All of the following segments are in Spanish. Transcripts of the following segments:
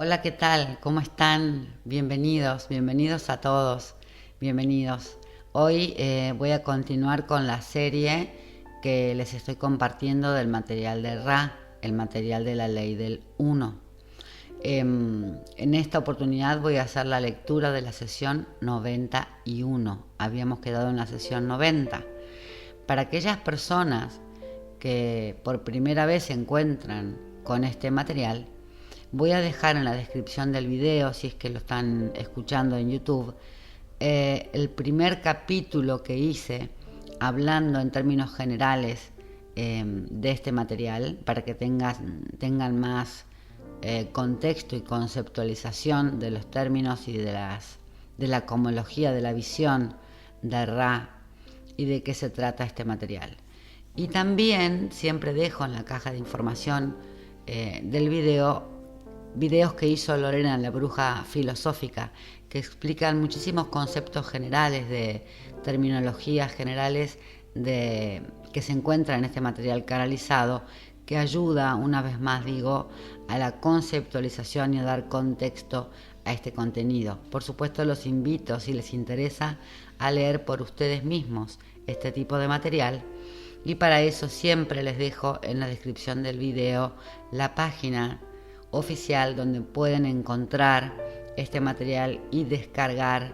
Hola, ¿qué tal? ¿Cómo están? Bienvenidos a todos, bienvenidos. Hoy voy a continuar con la serie que les estoy compartiendo del material de Ra, el material de la ley del uno. En esta oportunidad voy a hacer la lectura de la sesión 91. Habíamos quedado en la sesión 90. Para aquellas personas que por primera vez se encuentran con este material, voy a dejar en la descripción del video, si es que lo están escuchando en YouTube, el primer capítulo que hice hablando en términos generales de este material para que tengan más contexto y conceptualización de los términos y de la cosmología, de la visión de Ra y de qué se trata este material. Y también siempre dejo en la caja de información del videos que hizo Lorena, la bruja filosófica, que explican muchísimos conceptos generales de terminologías generales que se encuentran en este material canalizado, que ayuda, una vez más digo, a la conceptualización y a dar contexto a este contenido. Por supuesto, los invito, si les interesa, a leer por ustedes mismos este tipo de material, y para eso siempre les dejo en la descripción del video la página oficial donde pueden encontrar este material y descargar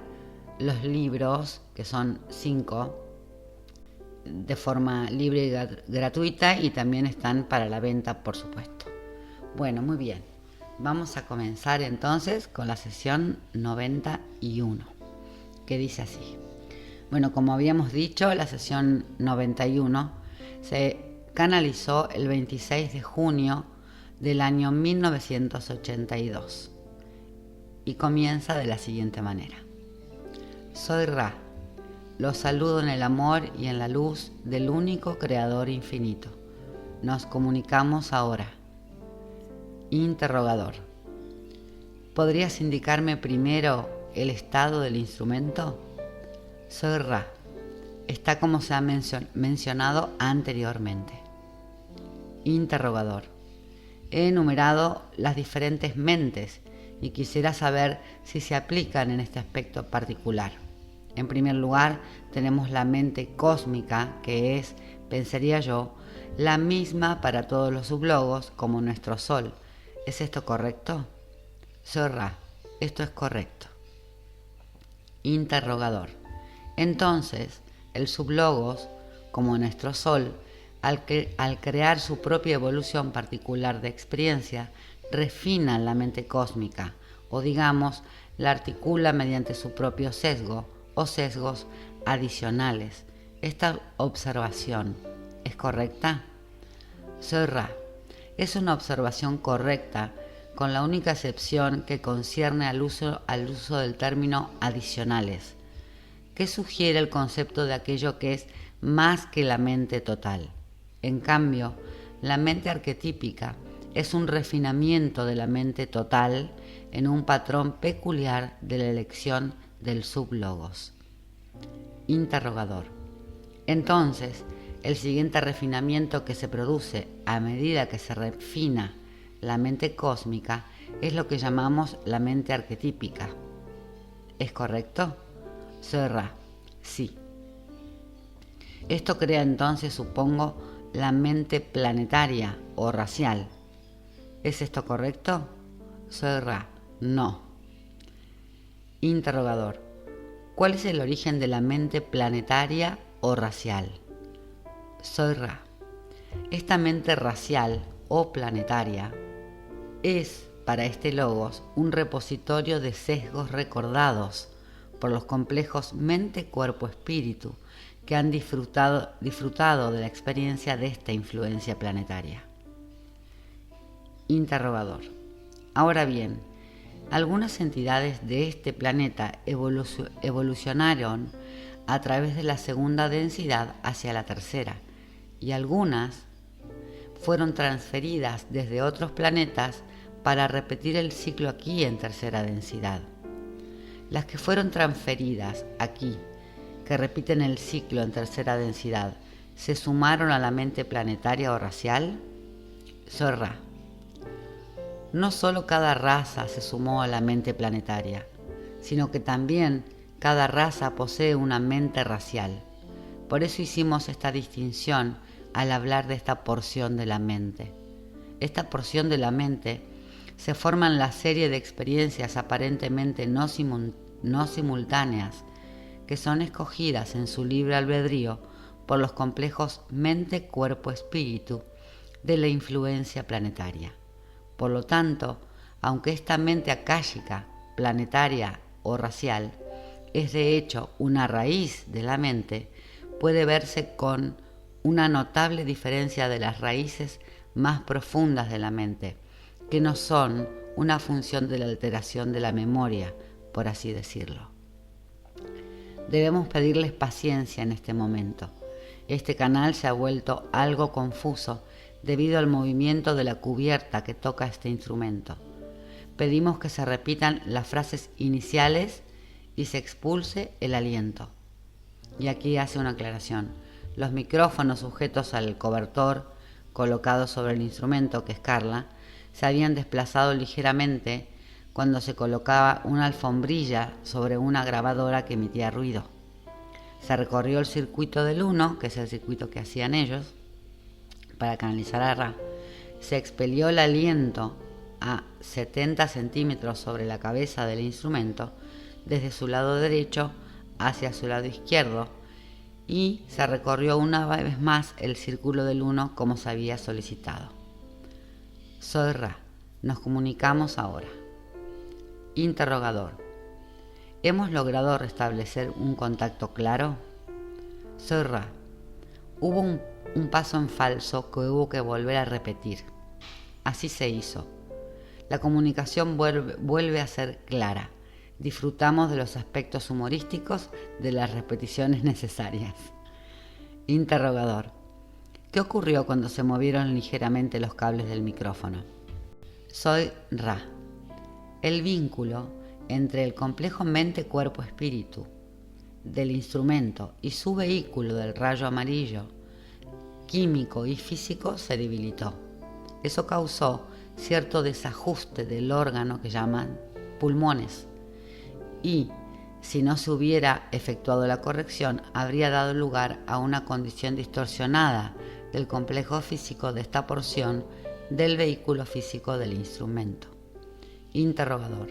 los libros, que son 5, de forma libre y gratuita, y también están para la venta, por supuesto. Bueno, muy bien. Vamos a comenzar entonces con la sesión 91, que dice así. Bueno, como habíamos dicho, la sesión 91 se canalizó el 26 de junio del año 1982 y comienza de la siguiente manera. Soy Ra, los saludo en el amor y en la luz del único creador infinito. Nos comunicamos ahora. Interrogador. ¿Podrías indicarme primero el estado del instrumento? Soy Ra. Está como se ha mencionado anteriormente. Interrogador. He enumerado las diferentes mentes y quisiera saber si se aplican en este aspecto particular. En primer lugar, tenemos la mente cósmica, que es, pensaría yo, la misma para todos los sublogos, como nuestro Sol. ¿Es esto correcto? Soy Ra. Esto es correcto. Interrogador. Entonces, el sublogos, como nuestro Sol, al crear su propia evolución particular de experiencia, refina la mente cósmica, o digamos, la articula mediante su propio sesgo o sesgos adicionales. ¿Esta observación es correcta? Soy Ra. Es una observación correcta, con la única excepción que concierne al uso del término adicionales, que sugiere el concepto de aquello que es más que la mente total. En cambio, la mente arquetípica es un refinamiento de la mente total en un patrón peculiar de la elección del sublogos. Interrogador. Entonces, el siguiente refinamiento que se produce a medida que se refina la mente cósmica es lo que llamamos la mente arquetípica. ¿Es correcto? Soy Ra. Sí. Esto crea entonces, supongo, la mente planetaria o racial. ¿Es esto correcto? Soy Ra. No. Interrogador. ¿Cuál es el origen de la mente planetaria o racial? Soy Ra. Esta mente racial o planetaria es, para este logos, un repositorio de sesgos recordados por los complejos mente-cuerpo-espíritu que han disfrutado de la experiencia de esta influencia planetaria. Interrogador. Ahora bien, algunas entidades de este planeta evolucionaron a través de la segunda densidad hacia la tercera, y algunas fueron transferidas desde otros planetas para repetir el ciclo aquí en tercera densidad. Las que fueron transferidas aquí, que repiten el ciclo en tercera densidad, ¿se sumaron a la mente planetaria o racial? Soy Ra. no solo cada raza se sumó a la mente planetaria, sino que también cada raza posee una mente racial. Por eso hicimos esta distinción al hablar de esta porción de la mente. Esta porción de la mente se forma en la serie de experiencias aparentemente no simultáneas que son escogidas en su libre albedrío por los complejos mente, cuerpo, espíritu de la influencia planetaria. Por lo tanto, aunque esta mente akáshica, planetaria o racial es de hecho una raíz de la mente, puede verse con una notable diferencia de las raíces más profundas de la mente, que no son una función de la alteración de la memoria, por así decirlo. Debemos pedirles paciencia en este momento. Este canal se ha vuelto algo confuso debido al movimiento de la cubierta que toca este instrumento. Pedimos que se repitan las frases iniciales y se expulse el aliento. Y aquí hace una aclaración. Los micrófonos sujetos al cobertor colocado sobre el instrumento, que es Carla, se habían desplazado ligeramente cuando se colocaba una alfombrilla sobre una grabadora que emitía ruido. Se recorrió el circuito del 1, que es el circuito que hacían ellos, para canalizar a Ra. Se expelió el aliento a 70 centímetros sobre la cabeza del instrumento, desde su lado derecho hacia su lado izquierdo, y se recorrió una vez más el círculo del 1 como se había solicitado. Soy Ra. Nos comunicamos ahora. Interrogador. ¿Hemos logrado restablecer un contacto claro? Soy Ra. Hubo un paso en falso que hubo que volver a repetir. Así se hizo. La comunicación vuelve a ser clara. Disfrutamos de los aspectos humorísticos de las repeticiones necesarias. Interrogador. ¿Qué ocurrió cuando se movieron ligeramente los cables del micrófono? Soy Ra. El vínculo entre el complejo mente-cuerpo-espíritu del instrumento y su vehículo del rayo amarillo, químico y físico, se debilitó. Eso causó cierto desajuste del órgano que llaman pulmones y, si no se hubiera efectuado la corrección, habría dado lugar a una condición distorsionada del complejo físico de esta porción del vehículo físico del instrumento. Interrogador.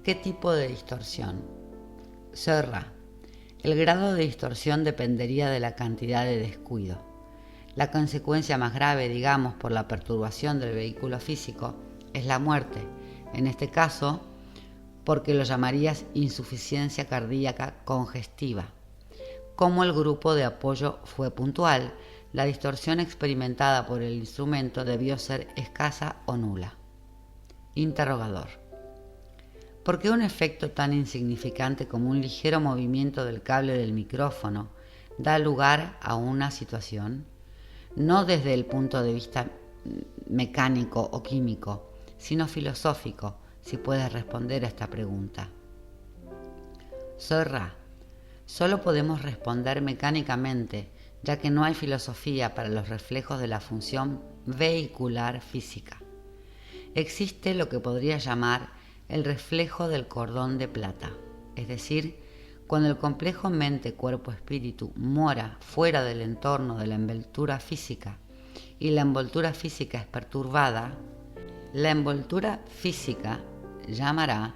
¿Qué tipo de distorsión? Soy Ra. El grado de distorsión dependería de la cantidad de descuido. La consecuencia más grave, digamos, por la perturbación del vehículo físico es la muerte. En este caso, porque lo llamarías insuficiencia cardíaca congestiva. Como el grupo de apoyo fue puntual, la distorsión experimentada por el instrumento debió ser escasa o nula. Interrogador. ¿Por qué un efecto tan insignificante como un ligero movimiento del cable del micrófono da lugar a una situación? No desde el punto de vista mecánico o químico, sino filosófico, si puedes responder a esta pregunta. Soy Ra. Solo podemos responder mecánicamente, ya que no hay filosofía para los reflejos de la función vehicular física. Existe lo que podría llamar el reflejo del cordón de plata, es decir, cuando el complejo mente-cuerpo-espíritu mora fuera del entorno de la envoltura física y la envoltura física es perturbada, la envoltura física llamará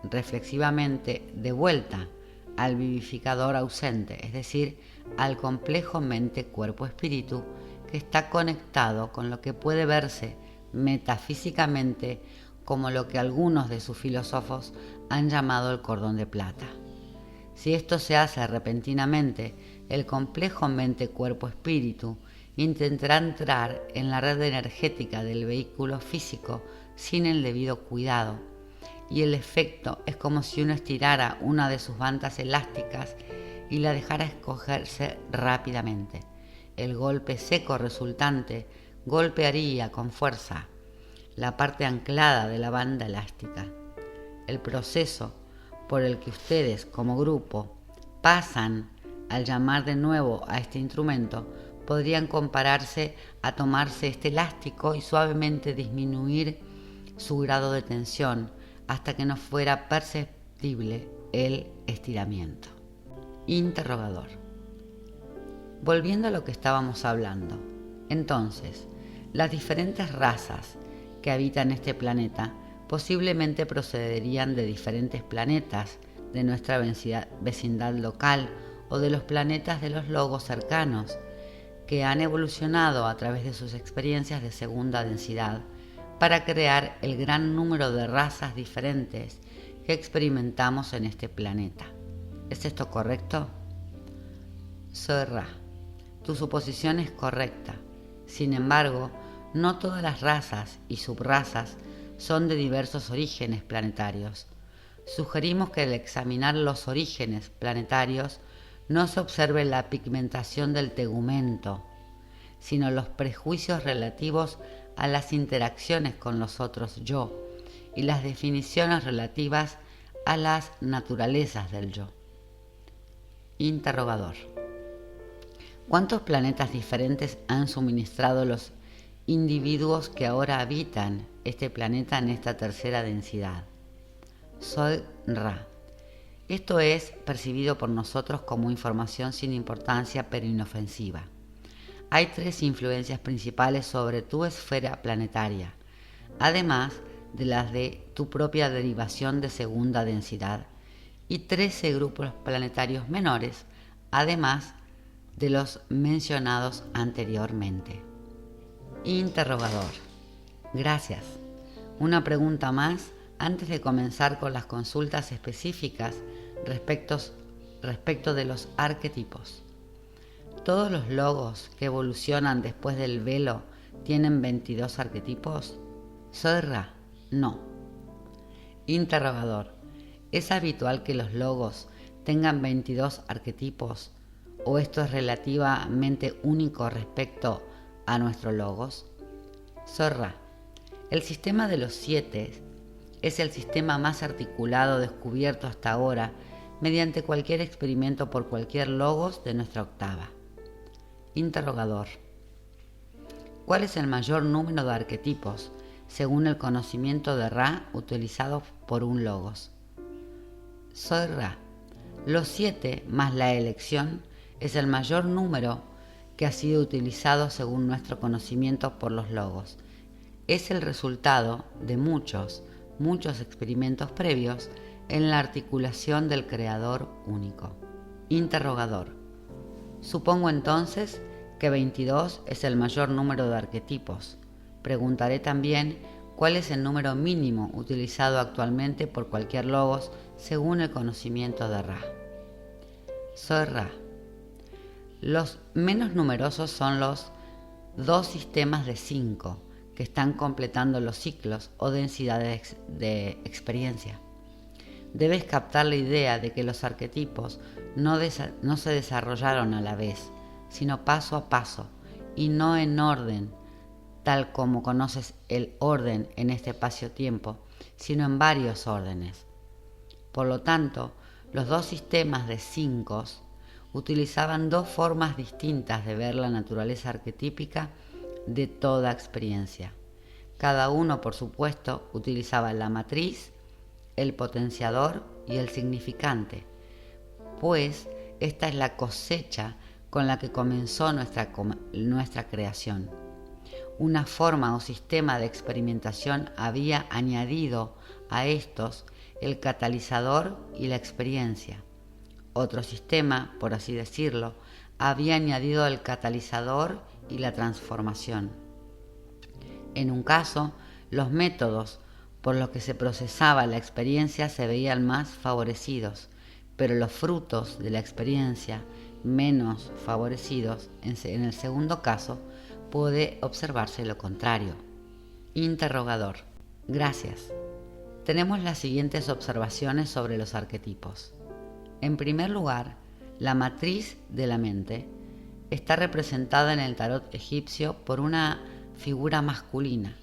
reflexivamente de vuelta al vivificador ausente, es decir, al complejo mente-cuerpo-espíritu que está conectado con lo que puede verse metafísicamente como lo que algunos de sus filósofos han llamado el cordón de plata. Si esto se hace repentinamente, el complejo mente-cuerpo-espíritu intentará entrar en la red energética del vehículo físico sin el debido cuidado, y el efecto es como si uno estirara una de sus bandas elásticas y la dejara escogerse rápidamente. El golpe seco resultante golpearía con fuerza la parte anclada de la banda elástica. El proceso por el que ustedes como grupo pasan al llamar de nuevo a este instrumento podrían compararse a tomarse este elástico y suavemente disminuir su grado de tensión hasta que no fuera perceptible el estiramiento. Interrogador. Volviendo a lo que estábamos hablando, entonces, las diferentes razas que habitan este planeta posiblemente procederían de diferentes planetas de nuestra vecindad local o de los planetas de los logos cercanos, que han evolucionado a través de sus experiencias de segunda densidad para crear el gran número de razas diferentes que experimentamos en este planeta. ¿Es esto correcto? Soy Ra. Tu suposición es correcta. Sin embargo, no todas las razas y subrazas son de diversos orígenes planetarios. Sugerimos que al examinar los orígenes planetarios no se observe la pigmentación del tegumento, sino los prejuicios relativos a las interacciones con los otros yo y las definiciones relativas a las naturalezas del yo. Interrogador. ¿Cuántos planetas diferentes han suministrado los individuos que ahora habitan este planeta en esta tercera densidad? Soy Ra. Esto es percibido por nosotros como información sin importancia pero inofensiva. Hay 3 influencias principales sobre tu esfera planetaria, además de las de tu propia derivación de segunda densidad, y 13 grupos planetarios menores, además de los mencionados anteriormente. Interrogador. Gracias. Una pregunta más antes de comenzar con las consultas específicas respecto de los arquetipos. ¿Todos los logos que evolucionan después del velo tienen 22 arquetipos? Soy Ra. No. Interrogador. ¿Es habitual que los logos tengan 22 arquetipos o esto es relativamente único respecto a nuestros logos? Soy Ra. El sistema de los 7 es el sistema más articulado descubierto hasta ahora mediante cualquier experimento por cualquier logos de nuestra octava. Interrogador. ¿Cuál es el mayor número de arquetipos según el conocimiento de Ra utilizado por un logos? Soy Ra. Los 7 más la elección es el mayor número que ha sido utilizado según nuestro conocimiento por los logos. Es el resultado de muchos experimentos previos en la articulación del creador único. Interrogador. Supongo entonces que 22 es el mayor número de arquetipos. Preguntaré también cuál es el número mínimo utilizado actualmente por cualquier logos según el conocimiento de Ra. Soy Ra. Los menos numerosos son los 2 sistemas de 5 que están completando los ciclos o densidades de experiencia. Debes captar la idea de que los arquetipos no se desarrollaron a la vez, sino paso a paso y no en orden, tal como conoces el orden en este espacio-tiempo, sino en varios órdenes. Por lo tanto, los 2 sistemas de 5 utilizaban 2 formas distintas de ver la naturaleza arquetípica de toda experiencia. Cada uno, por supuesto, utilizaba la matriz, el potenciador y el significante, pues esta es la cosecha con la que comenzó nuestra creación. Una forma o sistema de experimentación había añadido a estos el catalizador y la experiencia. Otro sistema, por así decirlo, había añadido el catalizador y la transformación. En un caso, los métodos por los que se procesaba la experiencia se veían más favorecidos, pero los frutos de la experiencia menos favorecidos. En el segundo caso, puede observarse lo contrario. Interrogador. Gracias. Tenemos las siguientes observaciones sobre los arquetipos. En primer lugar, la matriz de la mente está representada en el tarot egipcio por una figura masculina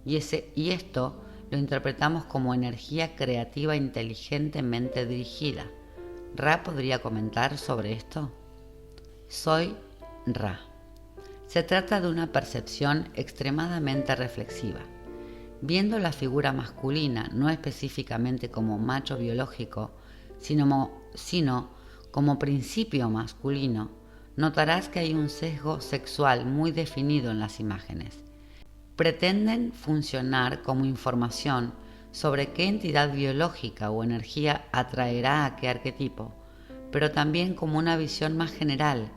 y esto lo interpretamos como energía creativa inteligentemente dirigida. ¿Ra podría comentar sobre esto? Soy Ra. Se trata de una percepción extremadamente reflexiva. Viendo la figura masculina no específicamente como macho biológico, sino como principio masculino, notarás que hay un sesgo sexual muy definido en las imágenes. Pretenden funcionar como información sobre qué entidad biológica o energía atraerá a qué arquetipo, pero también como una visión más general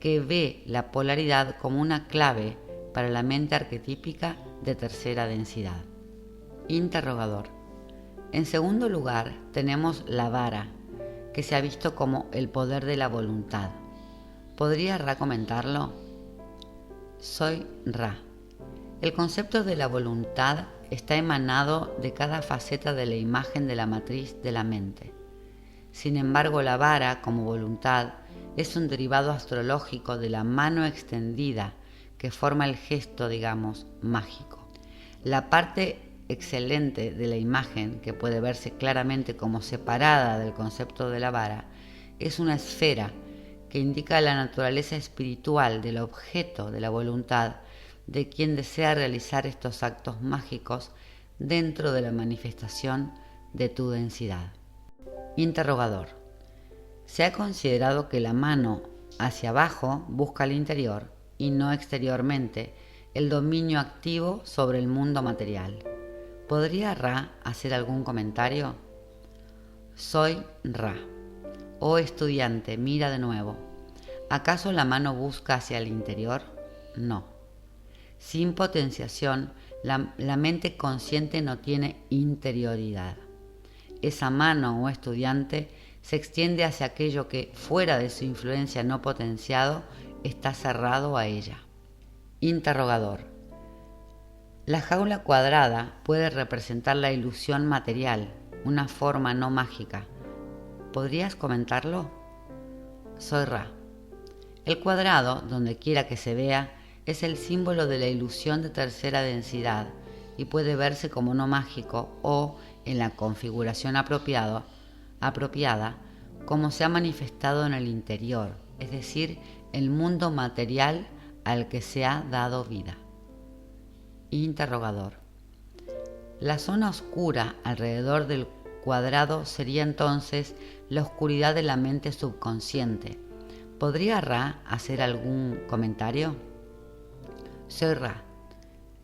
que ve la polaridad como una clave para la mente arquetípica de tercera densidad. Interrogador. En segundo lugar, tenemos la vara, que se ha visto como el poder de la voluntad. ¿Podría Ra comentarlo? Soy Ra. El concepto de la voluntad está emanado de cada faceta de la imagen de la matriz de la mente. Sin embargo, la vara, como voluntad, es un derivado astrológico de la mano extendida que forma el gesto, digamos, mágico. La parte excelente de la imagen, que puede verse claramente como separada del concepto de la vara, es una esfera que indica la naturaleza espiritual del objeto de la voluntad de quien desea realizar estos actos mágicos dentro de la manifestación de tu densidad. Interrogador. Se ha considerado que la mano hacia abajo busca al interior y no exteriormente el dominio activo sobre el mundo material. ¿Podría Ra hacer algún comentario? Soy Ra. Oh estudiante, mira de nuevo. ¿Acaso la mano busca hacia el interior? No. Sin potenciación, la mente consciente no tiene interioridad. Esa mano o estudiante se extiende hacia aquello que, fuera de su influencia no potenciado, está cerrado a ella. Interrogador. La jaula cuadrada puede representar la ilusión material, una forma no mágica. ¿Podrías comentarlo? Soy Ra. El cuadrado, donde quiera que se vea, es el símbolo de la ilusión de tercera densidad y puede verse como no mágico o, en la configuración apropiada, como se ha manifestado en el interior, es decir, el mundo material al que se ha dado vida. Interrogador. La zona oscura alrededor del cuadrado sería entonces la oscuridad de la mente subconsciente. ¿Podría Ra hacer algún comentario? Soy Ra.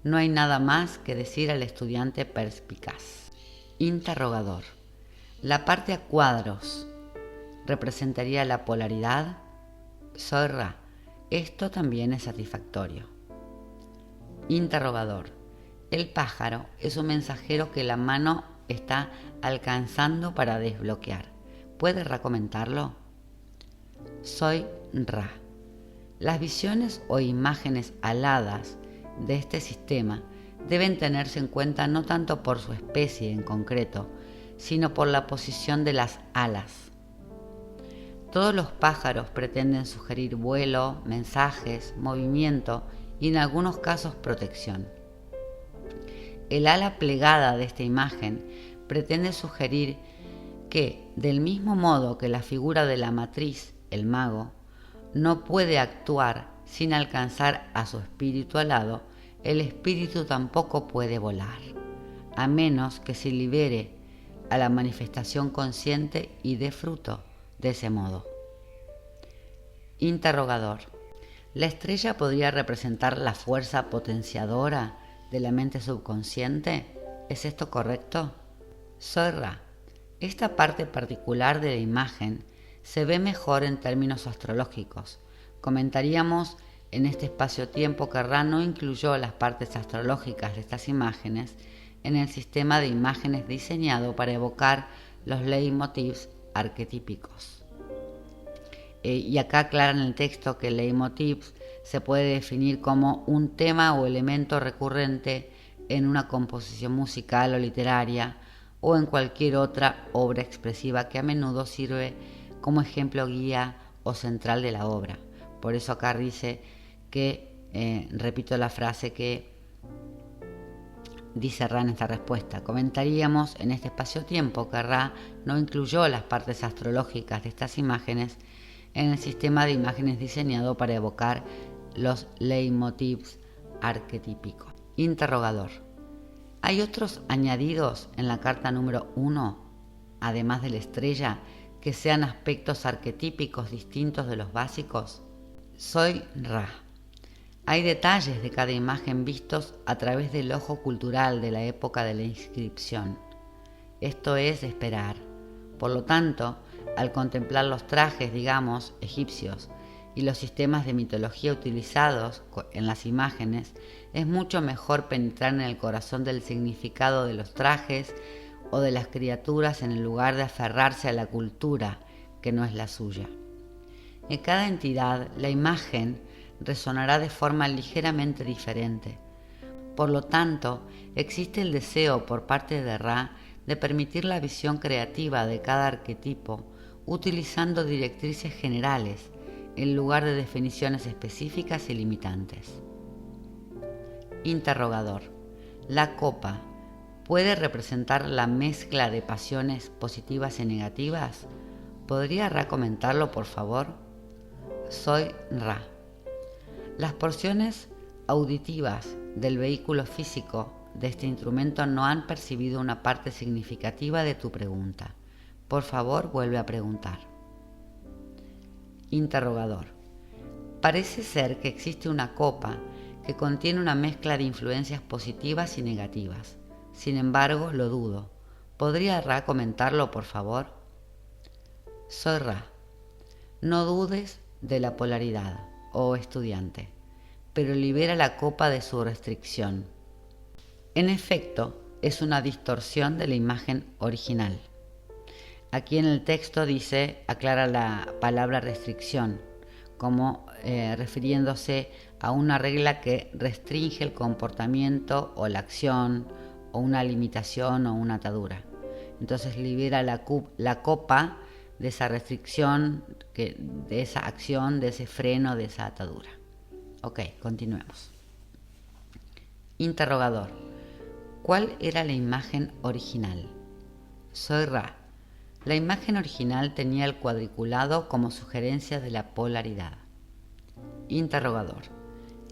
No hay nada más que decir al estudiante perspicaz. Interrogador. La parte a cuadros representaría la polaridad. Soy Ra. Esto también es satisfactorio. Interrogador. El pájaro es un mensajero que la mano está alcanzando para desbloquear. ¿Puede Ra comentarlo? Soy Ra. Las visiones o imágenes aladas de este sistema deben tenerse en cuenta no tanto por su especie en concreto, sino por la posición de las alas. Todos los pájaros pretenden sugerir vuelo, mensajes, movimiento y en algunos casos protección. El ala plegada de esta imagen pretende sugerir que, del mismo modo que la figura de la matriz, el mago, no puede actuar sin alcanzar a su espíritu alado, el espíritu tampoco puede volar, a menos que se libere a la manifestación consciente y dé fruto de ese modo. Interrogador. ¿La estrella podría representar la fuerza potenciadora de la mente subconsciente? ¿Es esto correcto? Soy Ra. Esta parte particular de la imagen se ve mejor en términos astrológicos. Comentaríamos en este espacio-tiempo que Ra no incluyó las partes astrológicas de estas imágenes en el sistema de imágenes diseñado para evocar los leitmotivs arquetípicos. Y acá aclaran en el texto que el leitmotiv se puede definir como un tema o elemento recurrente en una composición musical o literaria o en cualquier otra obra expresiva que a menudo sirve como ejemplo guía o central de la obra. Por eso acá dice que, repito la frase que dice Ra en esta respuesta, comentaríamos en este espacio-tiempo que Ra no incluyó las partes astrológicas de estas imágenes en el sistema de imágenes diseñado para evocar los leitmotivs arquetípicos. Interrogador. ¿Hay otros añadidos en la carta número 1, además de la estrella, que sean aspectos arquetípicos distintos de los básicos? Soy Ra. Hay detalles de cada imagen vistos a través del ojo cultural de la época de la inscripción. Esto es de esperar. Por lo tanto, al contemplar los trajes, digamos, egipcios y los sistemas de mitología utilizados en las imágenes, es mucho mejor penetrar en el corazón del significado de los trajes o de las criaturas en lugar de aferrarse a la cultura que no es la suya. En cada entidad, la imagen resonará de forma ligeramente diferente. Por lo tanto, existe el deseo por parte de Ra de permitir la visión creativa de cada arquetipo utilizando directrices generales en lugar de definiciones específicas y limitantes. Interrogador. ¿La copa puede representar la mezcla de pasiones positivas y negativas? ¿Podría Ra comentarlo, por favor? Soy Ra. Las porciones auditivas del vehículo físico de este instrumento no han percibido una parte significativa de tu pregunta. Por favor, vuelve a preguntar. Interrogador. Parece ser que existe una copa que contiene una mezcla de influencias positivas y negativas. Sin embargo, lo dudo. ¿Podría Ra comentarlo, por favor? Soy Ra. No dudes de la polaridad, oh estudiante, pero libera la copa de su restricción. En efecto, es una distorsión de la imagen original. Aquí en el texto dice, aclara la palabra restricción, como refiriéndose a una regla que restringe el comportamiento o la acción, o una limitación o una atadura. Entonces libera la copa de esa restricción, de esa acción, de ese freno, de esa atadura. Ok, continuemos. Interrogador. ¿Cuál era la imagen original? Soy Ra. La imagen original tenía el cuadriculado como sugerencia de la polaridad. Interrogador.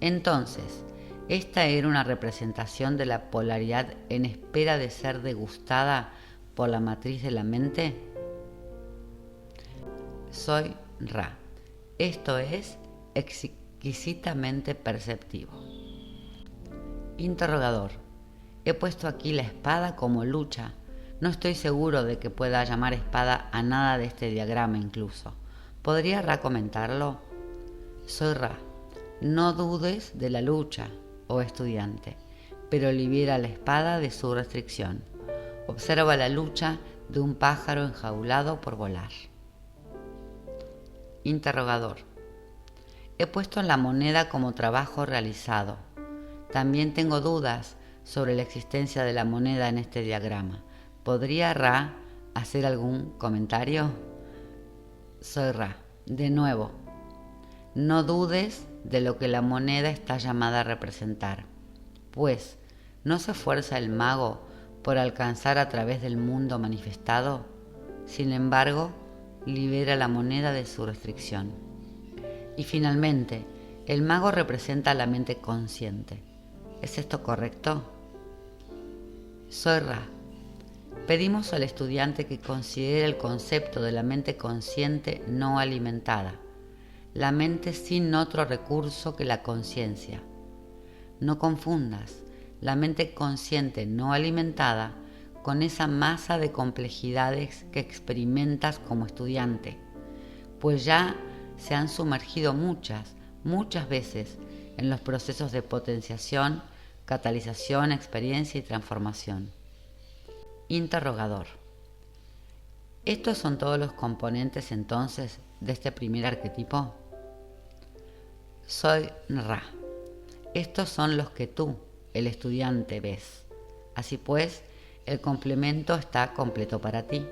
Entonces, ¿esta era una representación de la polaridad en espera de ser degustada por la matriz de la mente? Soy Ra. Esto es exquisitamente perceptivo. Interrogador. He puesto aquí la espada como lucha. No estoy seguro de que pueda llamar espada a nada de este diagrama incluso. ¿Podría Ra comentarlo? Soy Ra. No dudes de la lucha, oh estudiante, pero libera la espada de su restricción. Observa la lucha de un pájaro enjaulado por volar. Interrogador. He puesto la moneda como trabajo realizado. También tengo dudas sobre la existencia de la moneda en este diagrama. ¿Podría Ra hacer algún comentario? Soy Ra. De nuevo, no dudes de lo que la moneda está llamada a representar, pues ¿no se esfuerza el mago por alcanzar a través del mundo manifestado? Sin embargo, libera la moneda de su restricción. Y finalmente, el mago representa la mente consciente. ¿Es esto correcto? Soy Ra. Pedimos al estudiante que considere el concepto de la mente consciente no alimentada, la mente sin otro recurso que la conciencia. No confundas la mente consciente no alimentada con esa masa de complejidades que experimentas como estudiante, pues ya se han sumergido muchas veces en los procesos de potenciación, catalización, experiencia y transformación. Interrogador. ¿Estos son todos los componentes entonces de este primer arquetipo? Soy Ra. Estos son los que tú, el estudiante, ves. Así pues, el complemento está completo para ti.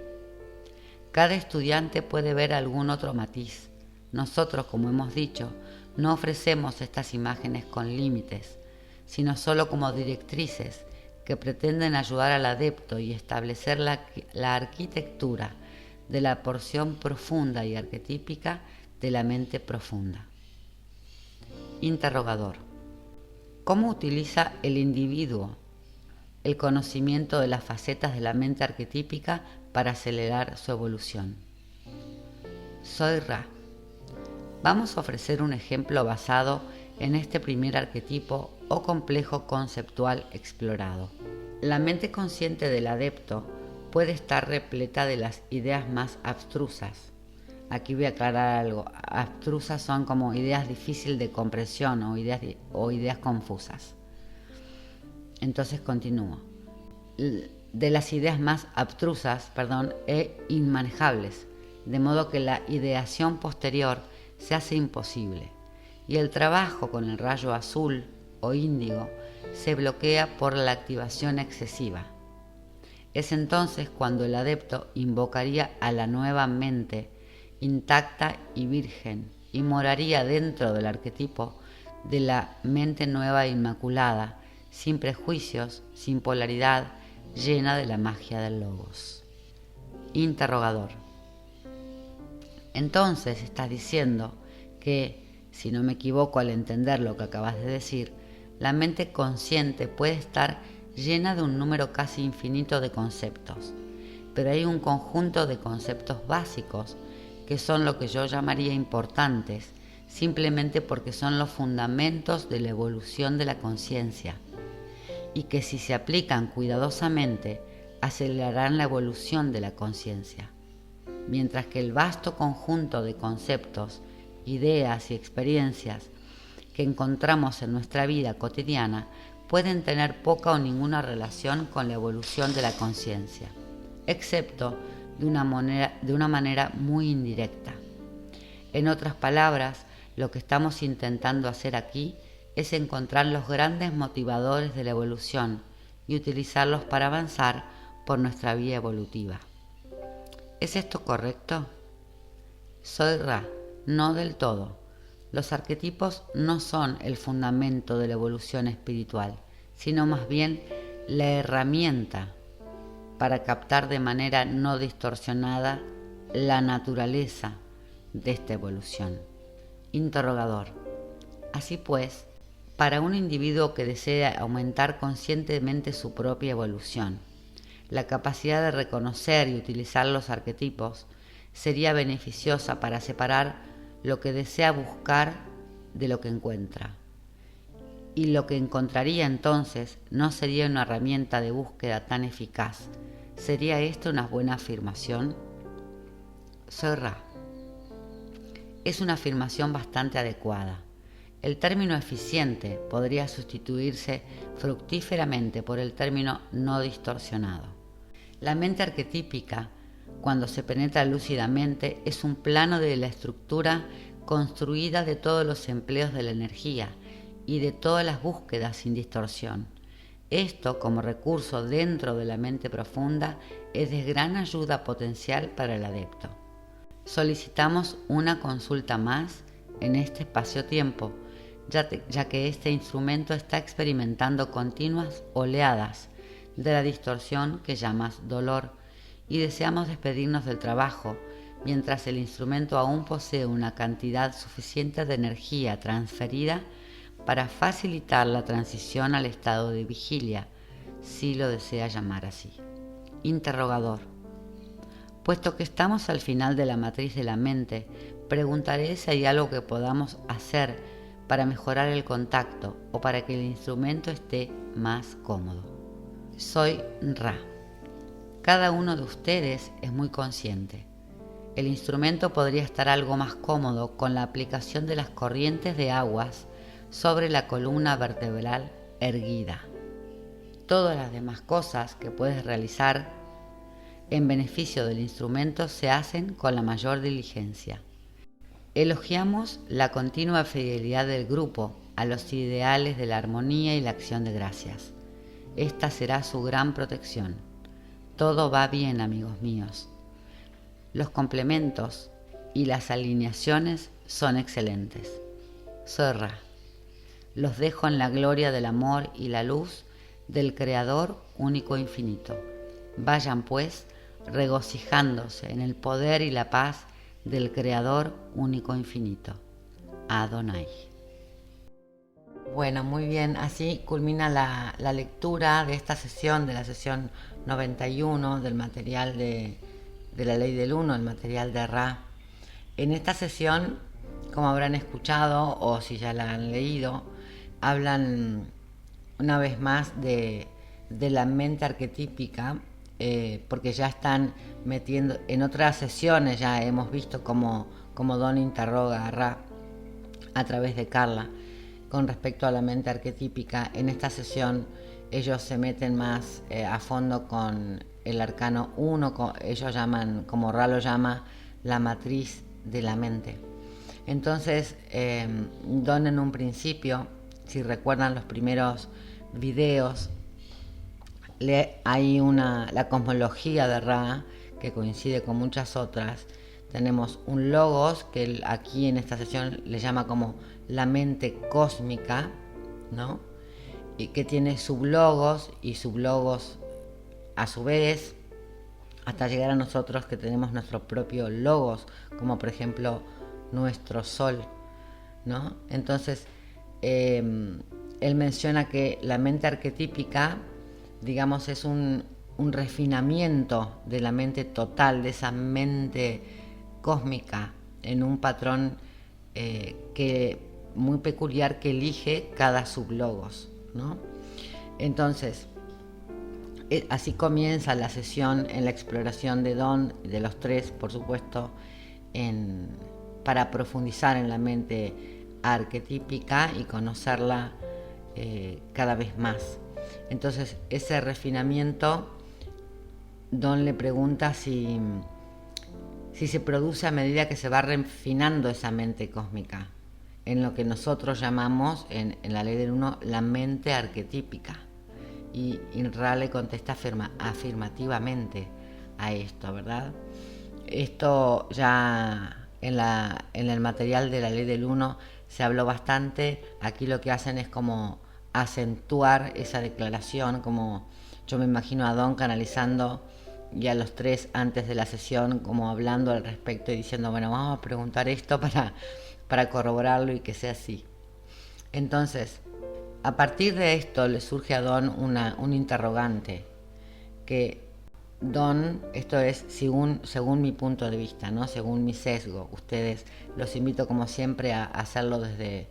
Cada estudiante puede ver algún otro matiz. Nosotros, como hemos dicho, no ofrecemos estas imágenes con límites, sino solo como directrices que pretenden ayudar al adepto y establecer la arquitectura de la porción profunda y arquetípica de la mente profunda. Interrogador. ¿Cómo utiliza el individuo el conocimiento de las facetas de la mente arquetípica para acelerar su evolución. Soy Ra. Vamos a ofrecer un ejemplo basado en este primer arquetipo o complejo conceptual explorado. La mente consciente del adepto puede estar repleta de las ideas más abstrusas. Aquí voy a aclarar algo. Abstrusas son como ideas difíciles de comprensión o ideas confusas. Entonces continúo. De las ideas más abstrusas, e inmanejables, de modo que la ideación posterior se hace imposible y el trabajo con el rayo azul o índigo se bloquea por la activación excesiva. Es entonces cuando el adepto invocaría a la nueva mente intacta y virgen y moraría dentro del arquetipo de la mente nueva e inmaculada, sin prejuicios, sin polaridad, llena de la magia del logos. Interrogador. Entonces estás diciendo que, si no me equivoco al entender lo que acabas de decir, la mente consciente puede estar llena de un número casi infinito de conceptos, pero hay un conjunto de conceptos básicos que son lo que yo llamaría importantes, simplemente porque son los fundamentos de la evolución de la conciencia, y que si se aplican cuidadosamente, acelerarán la evolución de la conciencia, mientras que el vasto conjunto de conceptos, ideas y experiencias que encontramos en nuestra vida cotidiana pueden tener poca o ninguna relación con la evolución de la conciencia, excepto de una manera muy indirecta. En otras palabras, lo que estamos intentando hacer aquí es encontrar los grandes motivadores de la evolución y utilizarlos para avanzar por nuestra vía evolutiva. ¿Es esto correcto? Soy Ra, no del todo. Los arquetipos no son el fundamento de la evolución espiritual, sino más bien la herramienta para captar de manera no distorsionada la naturaleza de esta evolución. Interrogador. Así pues, para un individuo que desea aumentar conscientemente su propia evolución, la capacidad de reconocer y utilizar los arquetipos sería beneficiosa para separar lo que desea buscar de lo que encuentra. Y lo que encontraría entonces no sería una herramienta de búsqueda tan eficaz. ¿Sería esto una buena afirmación? Soy Ra. Es una afirmación bastante adecuada. El término eficiente podría sustituirse fructíferamente por el término no distorsionado. La mente arquetípica, cuando se penetra lúcidamente, es un plano de la estructura construida de todos los empleos de la energía y de todas las búsquedas sin distorsión. Esto, como recurso dentro de la mente profunda, es de gran ayuda potencial para el adepto. Solicitamos una consulta más en este espacio-tiempo, ya que este instrumento está experimentando continuas oleadas de la distorsión que llamas dolor, y deseamos despedirnos del trabajo mientras el instrumento aún posee una cantidad suficiente de energía transferida para facilitar la transición al estado de vigilia, si lo desea llamar así. Interrogador. Puesto que estamos al final de la matriz de la mente, preguntaré si hay algo que podamos hacer para mejorar el contacto o para que el instrumento esté más cómodo. Soy Ra. Cada uno de ustedes es muy consciente. El instrumento podría estar algo más cómodo con la aplicación de las corrientes de aguas sobre la columna vertebral erguida. Todas las demás cosas que puedes realizar en beneficio del instrumento se hacen con la mayor diligencia. Elogiamos la continua fidelidad del grupo a los ideales de la armonía y la acción de gracias. Esta será su gran protección. Todo va bien, amigos míos. Los complementos y las alineaciones son excelentes. Soy Ra. Los dejo en la gloria del amor y la luz del Creador único e infinito. Vayan pues regocijándose en el poder y la paz del Creador único e infinito. Adonai. Bueno, muy bien. Así culmina la lectura de esta sesión, de la sesión 91 del material de la Ley del Uno, el material de Ra. En esta sesión, como habrán escuchado o si ya la han leído, hablan una vez más de la mente arquetípica, porque ya están metiendo, en otras sesiones ya hemos visto cómo Don interroga a Ra a través de Carla con respecto a la mente arquetípica. En esta sesión ellos se meten más a fondo con el arcano 1, ellos llaman, como Ra lo llama, la matriz de la mente. Entonces, Don en un principio, si recuerdan los primeros videos, hay la cosmología de Ra, que coincide con muchas otras. Tenemos un logos, que él aquí en esta sesión le llama como la mente cósmica, ¿no? Y que tiene sublogos y sublogos a su vez, hasta llegar a nosotros que tenemos nuestro propio logos, como por ejemplo nuestro sol, ¿no? Entonces, él menciona que la mente arquetípica, digamos, es un refinamiento de la mente total, de esa mente cósmica, en un patrón muy peculiar que elige cada sublogos, ¿no? Entonces, así comienza la sesión en la exploración de Don, de los tres, por supuesto, para profundizar en la mente arquetípica y conocerla cada vez más. Entonces, ese refinamiento, Don le pregunta si se produce a medida que se va refinando esa mente cósmica, en lo que nosotros llamamos, en la Ley del Uno, la mente arquetípica. Y Ra le contesta afirmativamente a esto, ¿verdad? Esto ya en el material de la Ley del Uno se habló bastante. Aquí lo que hacen es como acentuar esa declaración, como yo me imagino a Don canalizando y a los tres antes de la sesión, como hablando al respecto y diciendo, bueno, vamos a preguntar esto para corroborarlo y que sea así. Entonces, a partir de esto le surge a Don un interrogante, que Don, esto es según mi punto de vista, ¿no? Según mi sesgo. Ustedes los invito como siempre a hacerlo desde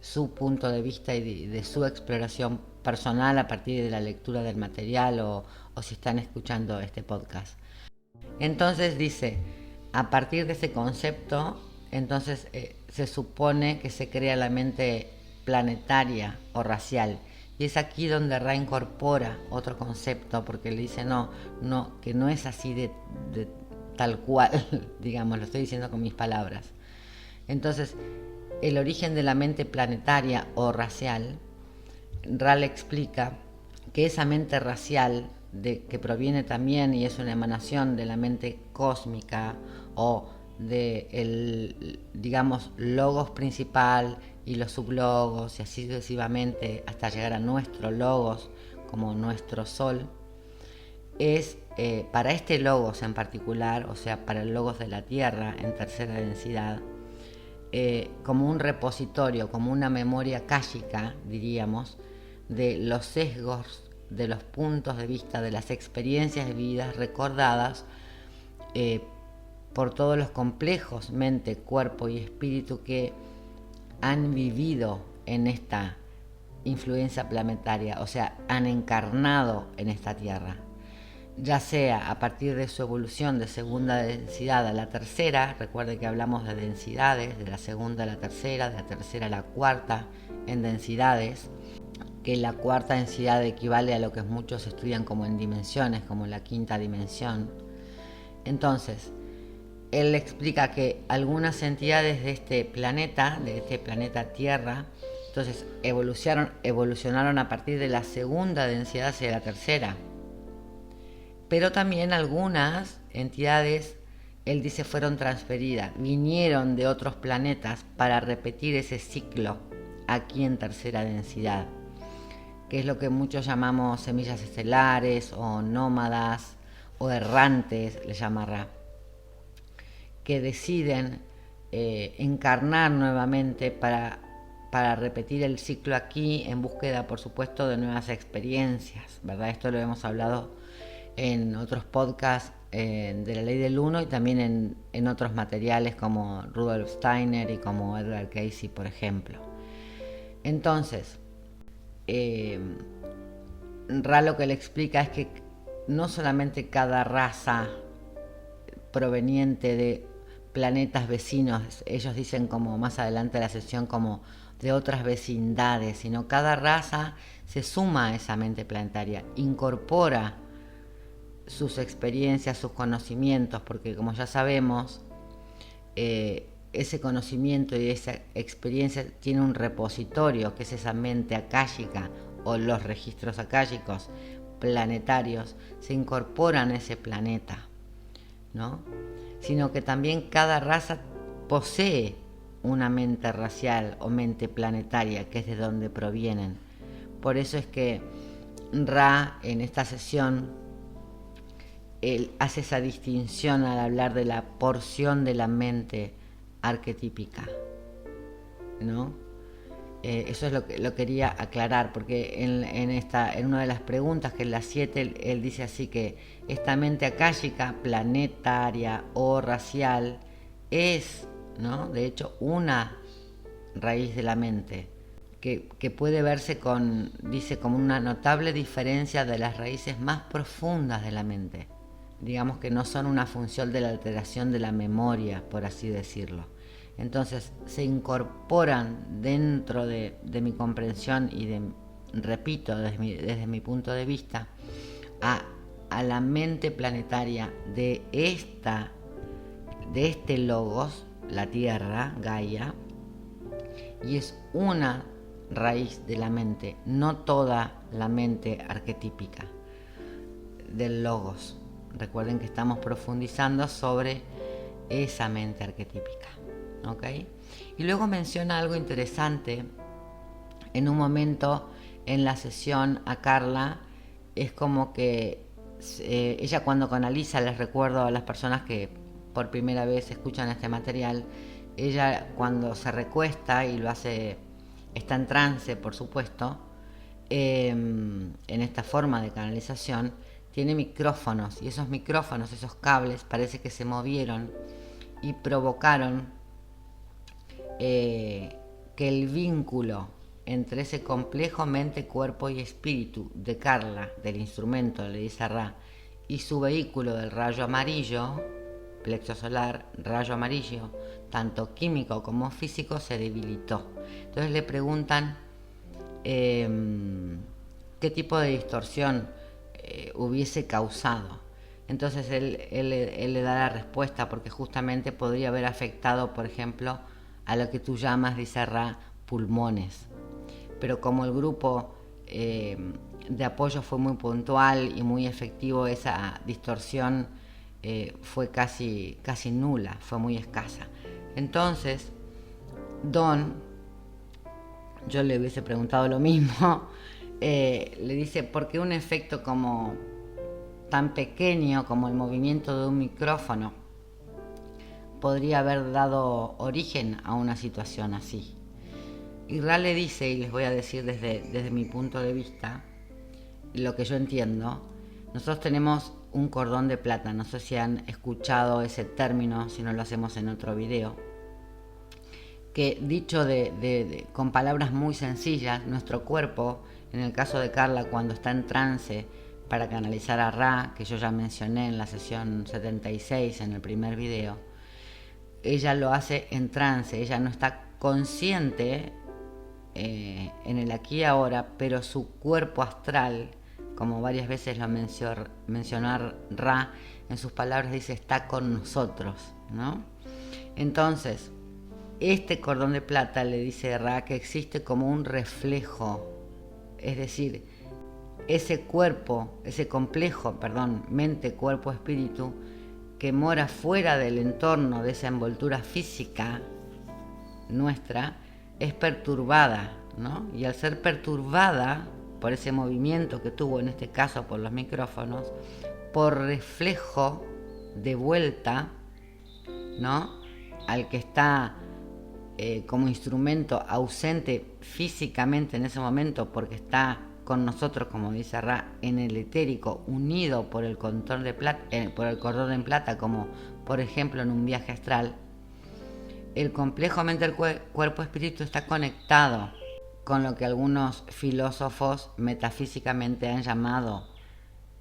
su punto de vista y de su exploración personal a partir de la lectura del material o si están escuchando este podcast. Entonces dice, a partir de ese concepto, entonces se supone que se crea la mente planetaria o racial. Y es aquí donde Ra incorpora otro concepto, porque le dice que no es así de tal cual, digamos, lo estoy diciendo con mis palabras. Entonces, el origen de la mente planetaria o racial, Ra le explica que esa mente racial, que proviene también y es una emanación de la mente cósmica o de el, digamos, logos principal y los sublogos y así sucesivamente hasta llegar a nuestro logos como nuestro sol, es para este logos en particular, o sea, para el logos de la Tierra en tercera densidad, como un repositorio, como una memoria káshica, diríamos, de los sesgos, de los puntos de vista, de las experiencias vividas recordadas por todos los complejos mente, cuerpo y espíritu que han vivido en esta influencia planetaria, o sea, han encarnado en esta Tierra, ya sea a partir de su evolución de segunda densidad a la tercera. Recuerden que hablamos de densidades, de la segunda a la tercera, de la tercera a la cuarta en densidades, que la cuarta densidad equivale a lo que muchos estudian como en dimensiones, como la quinta dimensión. Entonces, él explica que algunas entidades de este planeta Tierra, entonces evolucionaron a partir de la segunda densidad hacia la tercera. Pero también algunas entidades, él dice, fueron transferidas, vinieron de otros planetas para repetir ese ciclo aquí en tercera densidad, que es lo que muchos llamamos semillas estelares o nómadas o errantes, le llama Ra, que deciden encarnar nuevamente para para repetir el ciclo aquí en búsqueda, por supuesto, de nuevas experiencias, ¿verdad? Esto lo hemos hablado en otros podcasts de la ley del uno y también en otros materiales como Rudolf Steiner y como Edgar Cayce, por ejemplo. Entonces, Ra lo que le explica es que no solamente cada raza proveniente de planetas vecinos, ellos dicen como más adelante de la sesión como de otras vecindades, sino cada raza se suma a esa mente planetaria, incorpora sus experiencias, sus conocimientos, porque como ya sabemos, ese conocimiento y esa experiencia tiene un repositorio, que es esa mente akáshica o los registros akáshicos planetarios, se incorporan a ese planeta, ¿no? Sino que también cada raza posee una mente racial o mente planetaria, que es de donde provienen. Por eso es que Ra en esta sesión él hace esa distinción al hablar de la porción de la mente arquetípica, ¿no? Eso es lo que lo quería aclarar, porque en una de las preguntas, que es la 7, él dice así que esta mente akáshica, planetaria o racial, es, ¿no?, de hecho, una raíz de la mente, que puede verse como una notable diferencia de las raíces más profundas de la mente. Digamos que no son una función de la alteración de la memoria, por así decirlo. Entonces se incorporan dentro de mi comprensión y repito, desde mi punto de vista, a la mente planetaria de este logos, la Tierra, Gaia, y es una raíz de la mente, no toda la mente arquetípica del logos. Recuerden que estamos profundizando sobre esa mente arquetípica, ¿ok? Y luego menciona algo interesante. En un momento en la sesión a Carla, es como que ella, cuando canaliza, les recuerdo a las personas que por primera vez escuchan este material, ella cuando se recuesta y lo hace, está en trance, por supuesto, en esta forma de canalización, tiene micrófonos, y esos micrófonos, esos cables, parece que se movieron y provocaron que el vínculo entre ese complejo mente, cuerpo y espíritu de Carla, del instrumento, le dice Ra, y su vehículo del rayo amarillo, plexo solar, rayo amarillo, tanto químico como físico, se debilitó. Entonces le preguntan qué tipo de distorsión hubiese causado. Entonces él le da la respuesta, porque justamente podría haber afectado, por ejemplo, a lo que tú llamas, dice Ra, pulmones. Pero como el grupo de apoyo fue muy puntual y muy efectivo, esa distorsión fue casi nula, fue muy escasa. Entonces, Don, yo le hubiese preguntado lo mismo, le dice, ¿por qué un efecto como tan pequeño como el movimiento de un micrófono podría haber dado origen a una situación así? Y Ra le dice, y les voy a decir desde mi punto de vista, lo que yo entiendo. Nosotros tenemos un cordón de plata, no sé si han escuchado ese término, si no lo hacemos en otro video, que dicho con palabras muy sencillas, nuestro cuerpo, en el caso de Carla, cuando está en trance para canalizar a Ra, que yo ya mencioné en la sesión 76, en el primer video, ella lo hace en trance, ella no está consciente en el aquí y ahora, pero su cuerpo astral, como varias veces lo mencionó Ra, en sus palabras dice, está con nosotros, ¿no? Entonces, este cordón de plata, le dice Ra, que existe como un reflejo, es decir, ese complejo, mente, cuerpo, espíritu, que mora fuera del entorno de esa envoltura física nuestra, es perturbada, ¿no? Y al ser perturbada por ese movimiento que tuvo, en este caso por los micrófonos, por reflejo de vuelta, ¿no?, al que está como instrumento ausente físicamente en ese momento porque está con nosotros, como dice Ra, en el etérico, unido por el cordón de plata, como por ejemplo en un viaje astral, el complejo mente cuerpo-espíritu está conectado con lo que algunos filósofos metafísicamente han llamado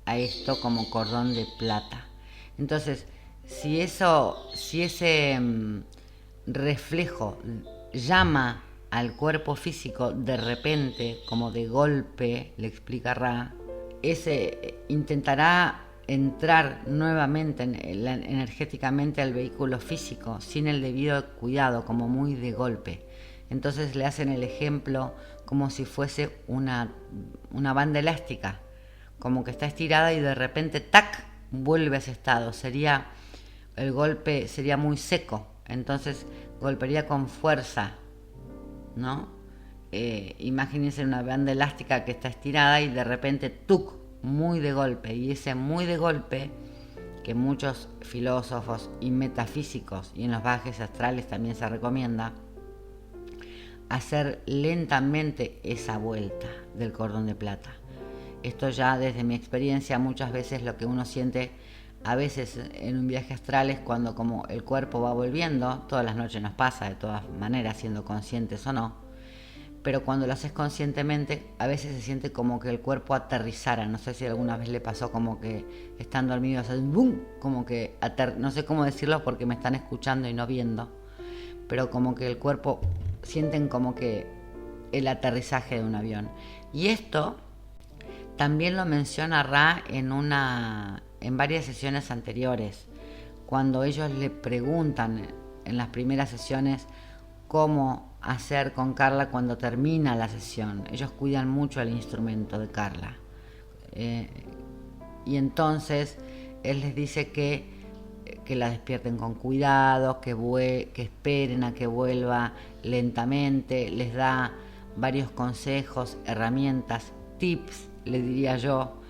a esto como cordón de plata. Entonces, si ese reflejo llama al cuerpo físico de repente, como de golpe, le explica Ra, ese intentará entrar nuevamente energéticamente al vehículo físico sin el debido cuidado, como muy de golpe. Entonces le hacen el ejemplo como si fuese una banda elástica, como que está estirada y de repente ¡tac! Vuelve a ese estado. El golpe sería muy seco, entonces golpearía con fuerza, ¿no? Imagínense una banda elástica que está estirada y de repente ¡tuc! Muy de golpe, y ese muy de golpe que muchos filósofos y metafísicos y en los viajes astrales también se recomienda hacer lentamente esa vuelta del cordón de plata. Esto ya desde mi experiencia muchas veces lo que uno siente a veces en un viaje astral es cuando como el cuerpo va volviendo, todas las noches nos pasa de todas maneras siendo conscientes o no, pero cuando lo haces conscientemente a veces se siente como que el cuerpo aterrizara. No sé si alguna vez le pasó como que están dormidos, ¡bum! Como que no sé cómo decirlo porque me están escuchando y no viendo, pero como que el cuerpo sienten como que el aterrizaje de un avión. Y esto también lo menciona Ra en varias sesiones anteriores, cuando ellos le preguntan en las primeras sesiones cómo hacer con Carla cuando termina la sesión. Ellos cuidan mucho el instrumento de Carla. Y entonces él les dice que la despierten con cuidado, que esperen a que vuelva lentamente. Les da varios consejos, herramientas, tips, le diría yo,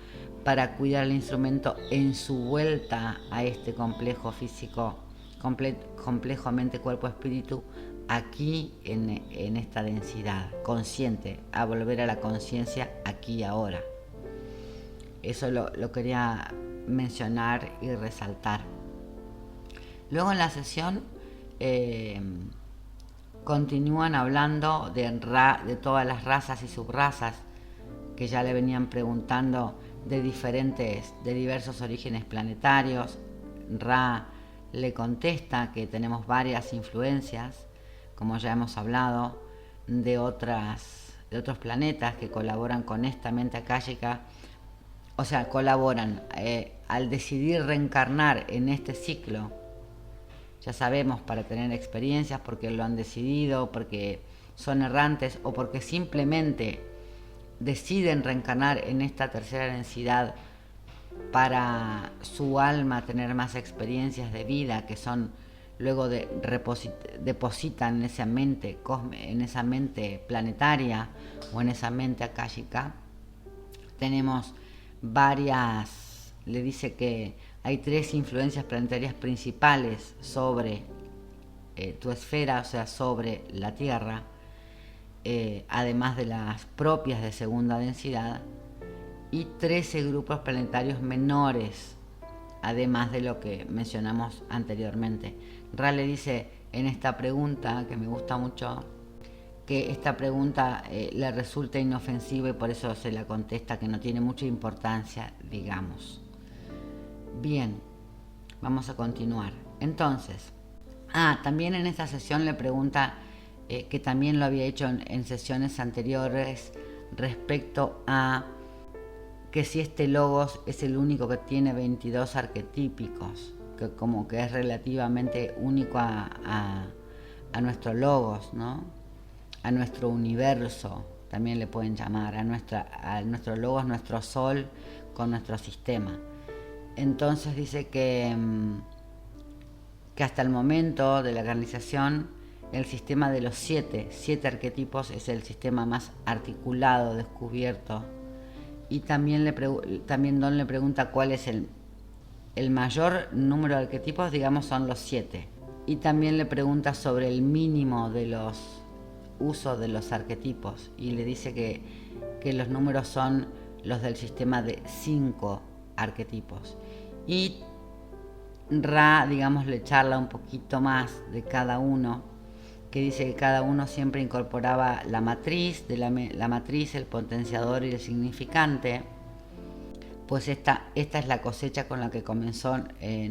para cuidar el instrumento en su vuelta a este complejo físico, complejo mente, cuerpo, espíritu, aquí en esta densidad consciente, a volver a la conciencia aquí y ahora. Eso lo quería mencionar y resaltar. Luego en la sesión continúan hablando de todas las razas y subrazas que ya le venían preguntando de diversos orígenes planetarios. Ra le contesta que tenemos varias influencias, como ya hemos hablado, de otros planetas que colaboran con esta mente akáshica. O sea, colaboran al decidir reencarnar en este ciclo. Ya sabemos, para tener experiencias, porque lo han decidido, porque son errantes o porque simplemente deciden reencarnar en esta tercera densidad para su alma tener más experiencias de vida, que son luego depositan en esa mente planetaria o en esa mente akáshica. Tenemos varias, le dice que hay 3 influencias planetarias principales sobre tu esfera, o sea, sobre la Tierra, además de las propias de segunda densidad, y 13 grupos planetarios menores, además de lo que mencionamos anteriormente. Ra le dice en esta pregunta, que me gusta mucho, que esta pregunta le resulta inofensiva y por eso se la contesta, que no tiene mucha importancia, digamos. Bien, vamos a continuar. Entonces, también en esta sesión le pregunta, que también lo había hecho en sesiones anteriores, respecto a que si este logos es el único que tiene 22 arquetípicos, que como que es relativamente único a nuestro logos, ¿no? A nuestro universo, también le pueden llamar, a nuestro logos, nuestro sol con nuestro sistema. Entonces dice que hasta el momento de la organización, el sistema de los 7 arquetipos es el sistema más articulado, descubierto. Y también Don le pregunta cuál es el mayor número de arquetipos, digamos son los 7. y también le pregunta sobre el mínimo de los usos de los arquetipos y le dice que los números son los del sistema de 5 arquetipos. Y Ra, digamos, le charla un poquito más de cada uno, que dice que cada uno siempre incorporaba la matriz, la matriz, el potenciador y el significante. Pues esta es la cosecha con la que comenzó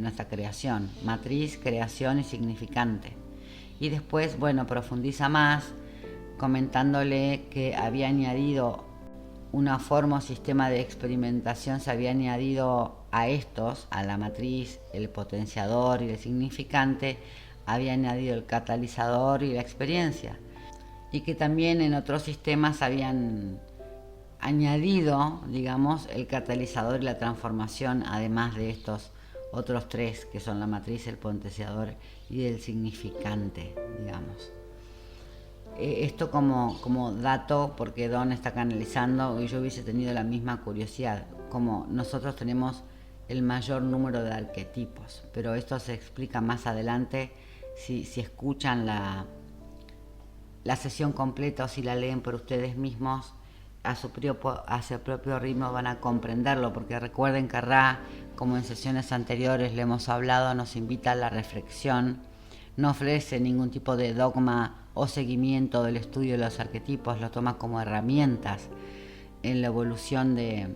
nuestra creación: matriz, creación y significante. Y después, bueno, profundiza más comentándole que había añadido una forma o sistema de experimentación, se había añadido a estos, a la matriz, el potenciador y el significante, había añadido el catalizador y la experiencia. Y que también en otros sistemas habían añadido, digamos, el catalizador y la transformación, además de estos otros 3, que son la matriz, el potenciador y el significante, digamos. Esto como dato, porque Don está canalizando y yo hubiese tenido la misma curiosidad, como nosotros tenemos el mayor número de arquetipos, pero esto se explica más adelante si escuchan la sesión completa o si la leen por ustedes mismos. A su propio ritmo van a comprenderlo, porque recuerden que Ra, como en sesiones anteriores le hemos hablado, nos invita a la reflexión, no ofrece ningún tipo de dogma o seguimiento del estudio de los arquetipos, lo toma como herramientas en la evolución de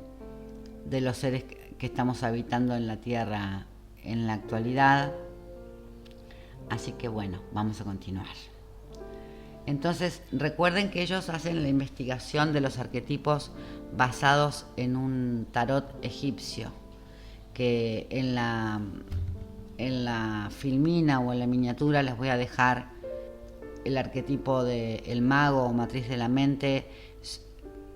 los seres que estamos habitando en la Tierra en la actualidad. Así que bueno, vamos a continuar. Entonces, recuerden que ellos hacen la investigación de los arquetipos basados en un tarot egipcio, que en la filmina o en la miniatura les voy a dejar el arquetipo del mago o matriz de la mente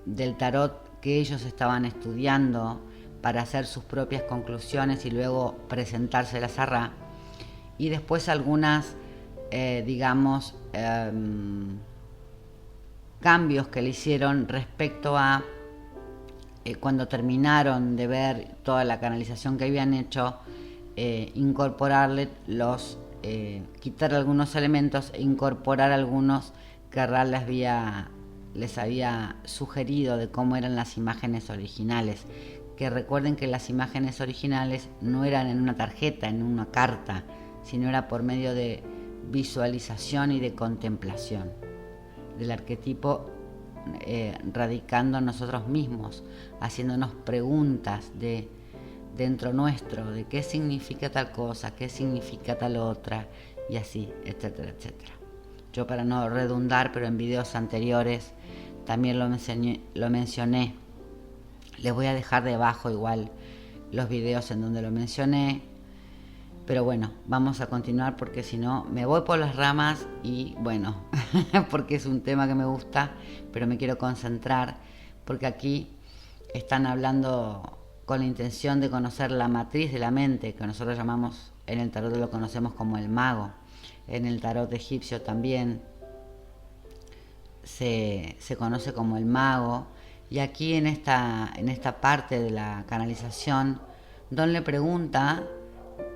del tarot que ellos estaban estudiando para hacer sus propias conclusiones y luego presentárselas a Ra. Y después algunas cambios que le hicieron respecto a cuando terminaron de ver toda la canalización que habían hecho, incorporarle quitar algunos elementos e incorporar algunos que Ra les había sugerido de cómo eran las imágenes originales. Que recuerden que las imágenes originales no eran en una tarjeta, en una carta, sino era por medio de visualización y de contemplación del arquetipo, radicando en nosotros mismos, haciéndonos preguntas dentro nuestro, de qué significa tal cosa, qué significa tal otra, y así, etcétera, etcétera. Yo, para no redundar, pero en videos anteriores también lo mencioné. Les voy a dejar debajo igual los videos en donde lo mencioné. Pero bueno, vamos a continuar porque si no me voy por las ramas y bueno, porque es un tema que me gusta, pero me quiero concentrar porque aquí están hablando con la intención de conocer la matriz de la mente, que nosotros llamamos, en el tarot lo conocemos como el mago. En el tarot egipcio también se conoce como el mago. Y aquí en esta parte de la canalización, Don le pregunta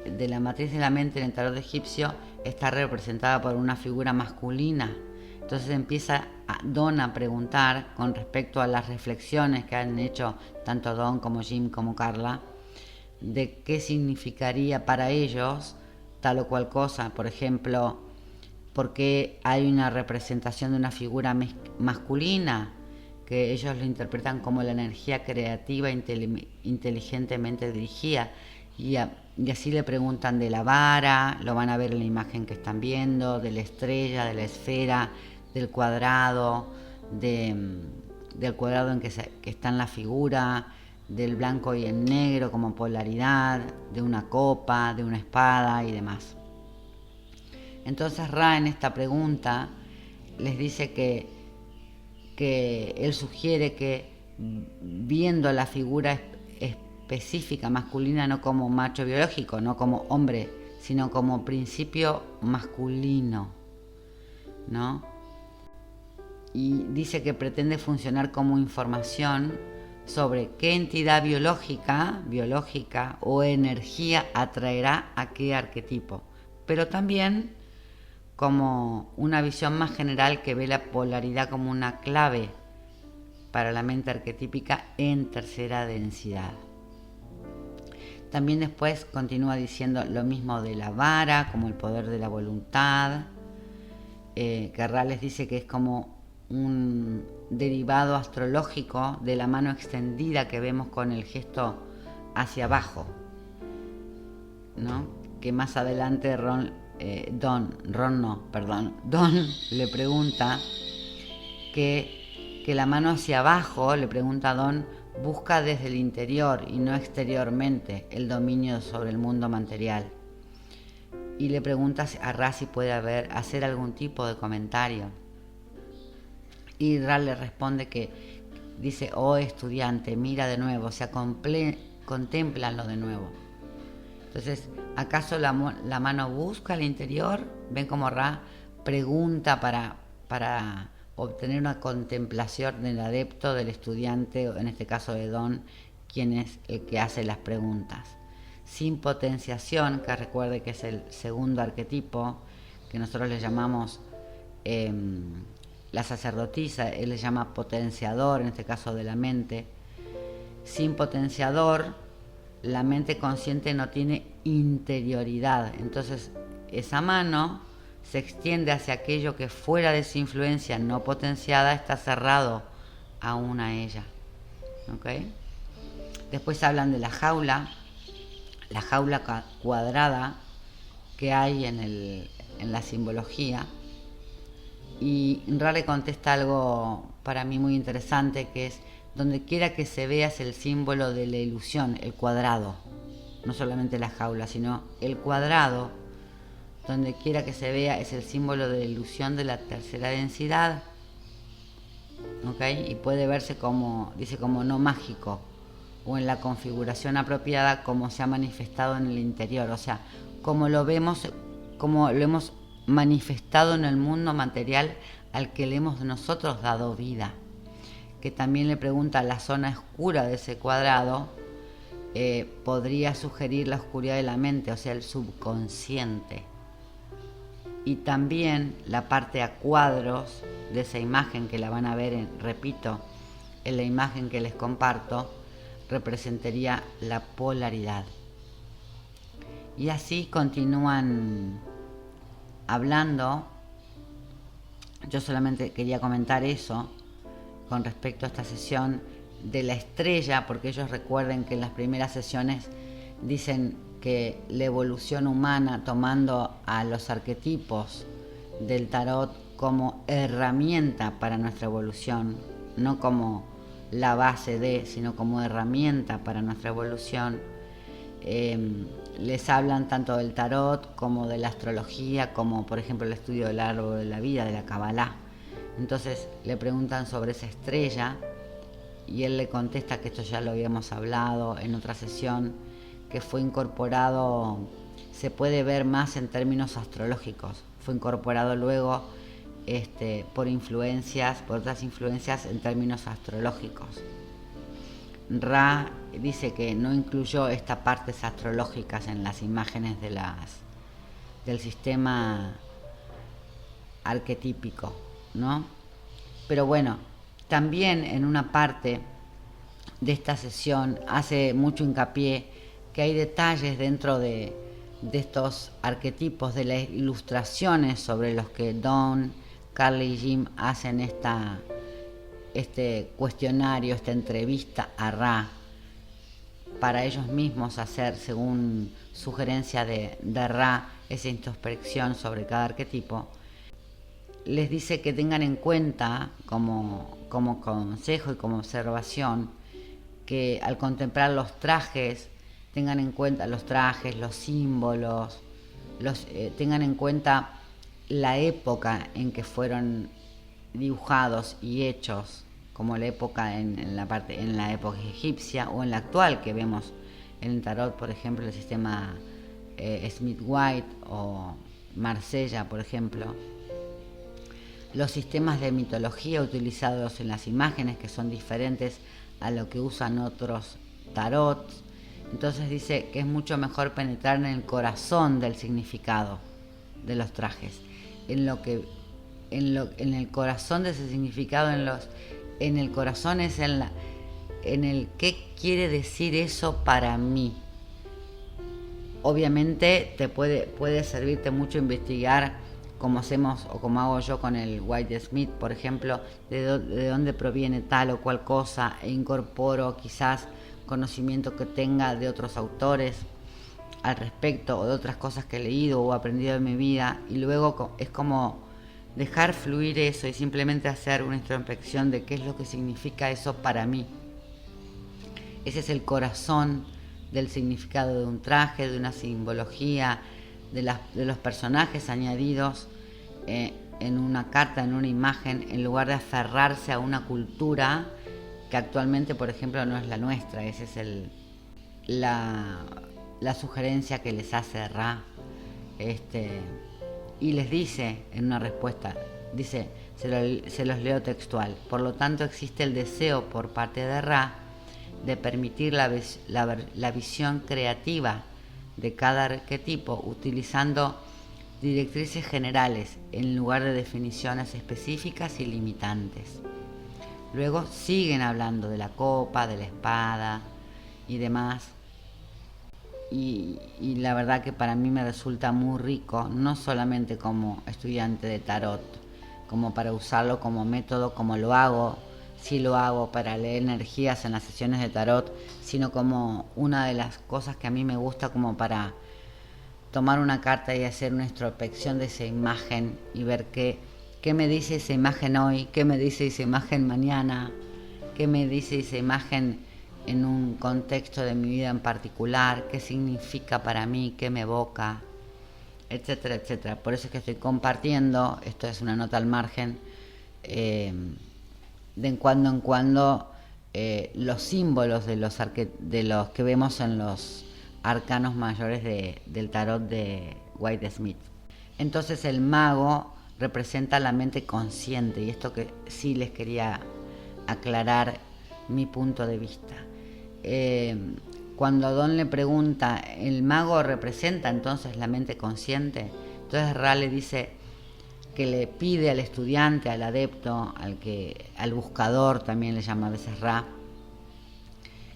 de la matriz de la mente en el tarot egipcio, está representada por una figura masculina. Entonces empieza Don a preguntar con respecto a las reflexiones que han hecho tanto Don como Jim como Carla, de qué significaría para ellos tal o cual cosa. Por ejemplo, ¿por qué hay una representación de una figura masculina? Que ellos lo interpretan como la energía creativa inteligentemente dirigida. Y así le preguntan de la vara, lo van a ver en la imagen que están viendo, de la estrella, de la esfera, del cuadrado, del cuadrado en que está en la figura, del blanco y el negro como polaridad, de una copa, de una espada y demás. Entonces Ra en esta pregunta les dice que él sugiere que viendo la figura específica masculina no como macho biológico, no como hombre, sino como principio masculino, ¿no? Y dice que pretende funcionar como información sobre qué entidad biológica o energía atraerá a qué arquetipo, pero también como una visión más general que ve la polaridad como una clave para la mente arquetípica en tercera densidad. También después continúa diciendo lo mismo de la vara, como el poder de la voluntad, que Ra les dice que es como un derivado astrológico de la mano extendida que vemos con el gesto hacia abajo, ¿no? Que más adelante Don le pregunta que la mano hacia abajo, le pregunta a Don, busca desde el interior y no exteriormente el dominio sobre el mundo material. Y le pregunta a Ra si puede hacer algún tipo de comentario. Y Ra le responde que dice, oh estudiante, mira de nuevo, o sea, contémplalo de nuevo. Entonces, ¿acaso la mano busca al interior? Ven como Ra pregunta para obtener una contemplación del adepto, del estudiante, o en este caso de Don, quien es el que hace las preguntas. Sin potenciación, que recuerde que es el segundo arquetipo, que nosotros le llamamos la sacerdotisa, él le llama potenciador, en este caso de la mente. Sin potenciador, la mente consciente no tiene interioridad, entonces esa mano se extiende hacia aquello que fuera de su influencia no potenciada está cerrado aún a ella. ¿Okay? Después hablan de la jaula cuadrada que hay en la simbología, y Ra le contesta algo para mí muy interesante, que es: donde quiera que se vea es el símbolo de la ilusión, el cuadrado, no solamente la jaula, sino el cuadrado, donde quiera que se vea es el símbolo de la ilusión de la tercera densidad, ¿okay? Y puede verse como, dice, como no mágico, o en la configuración apropiada como se ha manifestado en el interior, o sea, como lo vemos, como lo hemos manifestado en el mundo material al que le hemos nosotros dado vida. Que también le pregunta, la zona oscura de ese cuadrado podría sugerir la oscuridad de la mente, o sea, el subconsciente. Y también la parte a cuadros de esa imagen, que la van a ver, repito, en la imagen que les comparto, representaría la polaridad. Y así continúan hablando. Yo solamente quería comentar eso con respecto a esta sesión de la estrella, porque ellos recuerden que en las primeras sesiones dicen que la evolución humana, tomando a los arquetipos del tarot como herramienta para nuestra evolución, no como la base de, sino como herramienta para nuestra evolución, les hablan tanto del tarot como de la astrología, como por ejemplo el estudio del árbol de la vida, de la Kabbalah. Entonces le preguntan sobre esa estrella y él le contesta que esto ya lo habíamos hablado en otra sesión, que fue incorporado, se puede ver más en términos astrológicos, fue incorporado luego por otras influencias en términos astrológicos. Ra dice que no incluyó estas partes astrológicas en las imágenes del sistema arquetípico, ¿no? Pero bueno, también en una parte de esta sesión hace mucho hincapié que hay detalles dentro de estos arquetipos, de las ilustraciones sobre los que Don, Carly y Jim hacen este cuestionario, esta entrevista a Ra, para ellos mismos hacer, según sugerencia de Ra, esa introspección sobre cada arquetipo. Les dice que tengan en cuenta como consejo y como observación que al contemplar los trajes, tengan en cuenta los trajes, los símbolos, tengan en cuenta la época en que fueron dibujados y hechos, como la época en la época egipcia o en la actual que vemos en el tarot, por ejemplo, el sistema Smith-White o Marsella, por ejemplo. Los sistemas de mitología utilizados en las imágenes, que son diferentes a lo que usan otros tarots. Entonces dice que es mucho mejor penetrar en el corazón del significado de los trajes. en lo que en el corazón de ese significado, en el corazón es en el qué quiere decir eso para mí. Obviamente puede servirte mucho investigar, como hacemos o como hago yo con el White Smith, por ejemplo, de dónde proviene tal o cual cosa, e incorporo quizás conocimiento que tenga de otros autores al respecto, o de otras cosas que he leído o aprendido en mi vida, y luego es como dejar fluir eso y simplemente hacer una introspección de qué es lo que significa eso para mí. Ese es el corazón del significado de un traje, de una simbología, de los personajes añadidos en una carta, en una imagen, en lugar de aferrarse a una cultura que actualmente, por ejemplo, no es la nuestra. Esa es la sugerencia que les hace Ra. Y les dice en una respuesta, dice, se los leo textual: por lo tanto existe el deseo por parte de Ra de permitir la visión creativa de cada arquetipo utilizando directrices generales en lugar de definiciones específicas y limitantes. Luego siguen hablando de la copa, de la espada y demás. Y la verdad que para mí me resulta muy rico, no solamente como estudiante de tarot, como para usarlo como método, como lo hago, sí lo hago para leer energías en las sesiones de tarot, sino como una de las cosas que a mí me gusta como para tomar una carta y hacer una introspección de esa imagen y ver qué me dice esa imagen hoy, qué me dice esa imagen mañana, qué me dice esa imagen en un contexto de mi vida en particular, qué significa para mí, qué me evoca, etcétera, etcétera. Por eso es que estoy compartiendo, esto es una nota al margen, de en cuando los símbolos de los que vemos en los arcanos mayores del tarot de White Smith. Entonces el mago representa la mente consciente, y esto que sí les quería aclarar mi punto de vista. Cuando Don le pregunta, ¿el mago representa entonces la mente consciente? Entonces Ra le dice que le pide al estudiante, al adepto, al buscador, también le llama a veces Ra,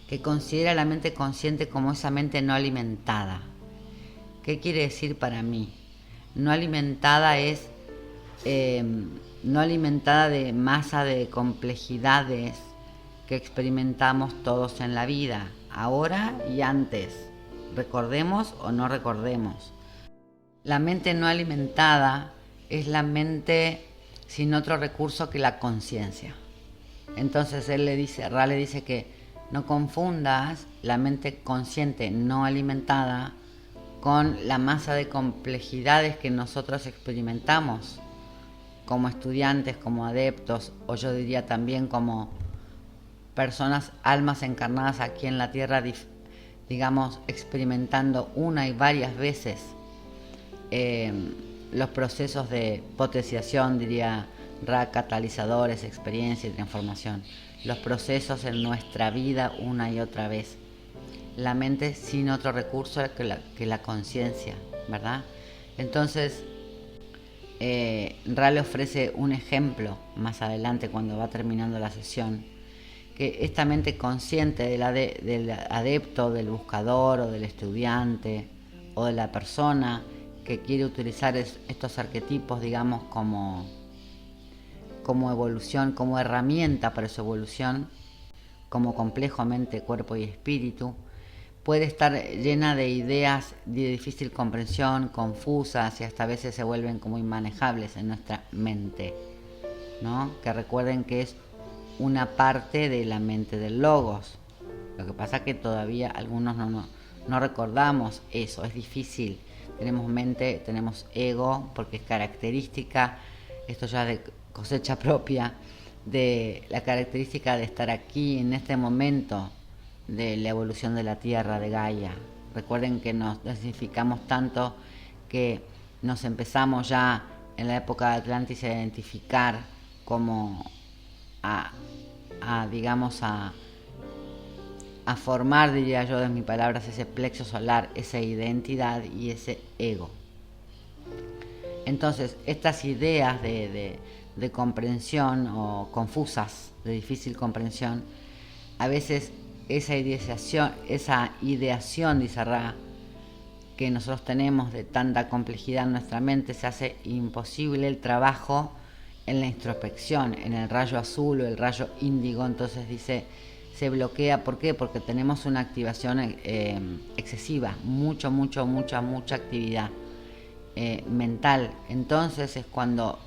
que considera la mente consciente como esa mente no alimentada. ¿Qué quiere decir para mí? No alimentada es no alimentada de masa de complejidades que experimentamos todos en la vida, ahora y antes, recordemos o no recordemos. La mente no alimentada es la mente sin otro recurso que la conciencia. Entonces Ra le dice que no confundas la mente consciente no alimentada con la masa de complejidades que nosotros experimentamos como estudiantes, como adeptos, o yo diría también como personas, almas encarnadas aquí en la Tierra, digamos, experimentando una y varias veces los procesos de potenciación, diría Ra, catalizadores, experiencia y transformación. Los procesos en nuestra vida una y otra vez. La mente sin otro recurso que la conciencia, ¿verdad? Entonces, Ra le ofrece un ejemplo más adelante cuando va terminando la sesión, que esta mente consciente del adepto, del buscador o del estudiante o de la persona que quiere utilizar estos arquetipos, digamos, como evolución, como herramienta para su evolución, como complejo mente, cuerpo y espíritu, puede estar llena de ideas de difícil comprensión, confusas, y hasta a veces se vuelven como inmanejables en nuestra mente, ¿no? Que recuerden que es una parte de la mente del logos. Lo que pasa es que todavía algunos no recordamos eso, es difícil. Tenemos mente, tenemos ego, porque es característica, esto ya de cosecha propia, de la característica de estar aquí en este momento de la evolución de la Tierra, de Gaia. Recuerden que nos densificamos tanto que nos empezamos ya en la época de Atlantis a identificar como a formar, diría yo, de mis palabras, ese plexo solar, esa identidad y ese ego. Entonces, estas ideas de comprensión o confusas, de difícil comprensión, a veces esa ideación, dice Ra, que nosotros tenemos de tanta complejidad en nuestra mente, se hace imposible el trabajo en la introspección, en el rayo azul o el rayo índigo. Entonces dice, se bloquea. ¿Por qué? Porque tenemos una activación excesiva, mucha actividad mental. Entonces es cuando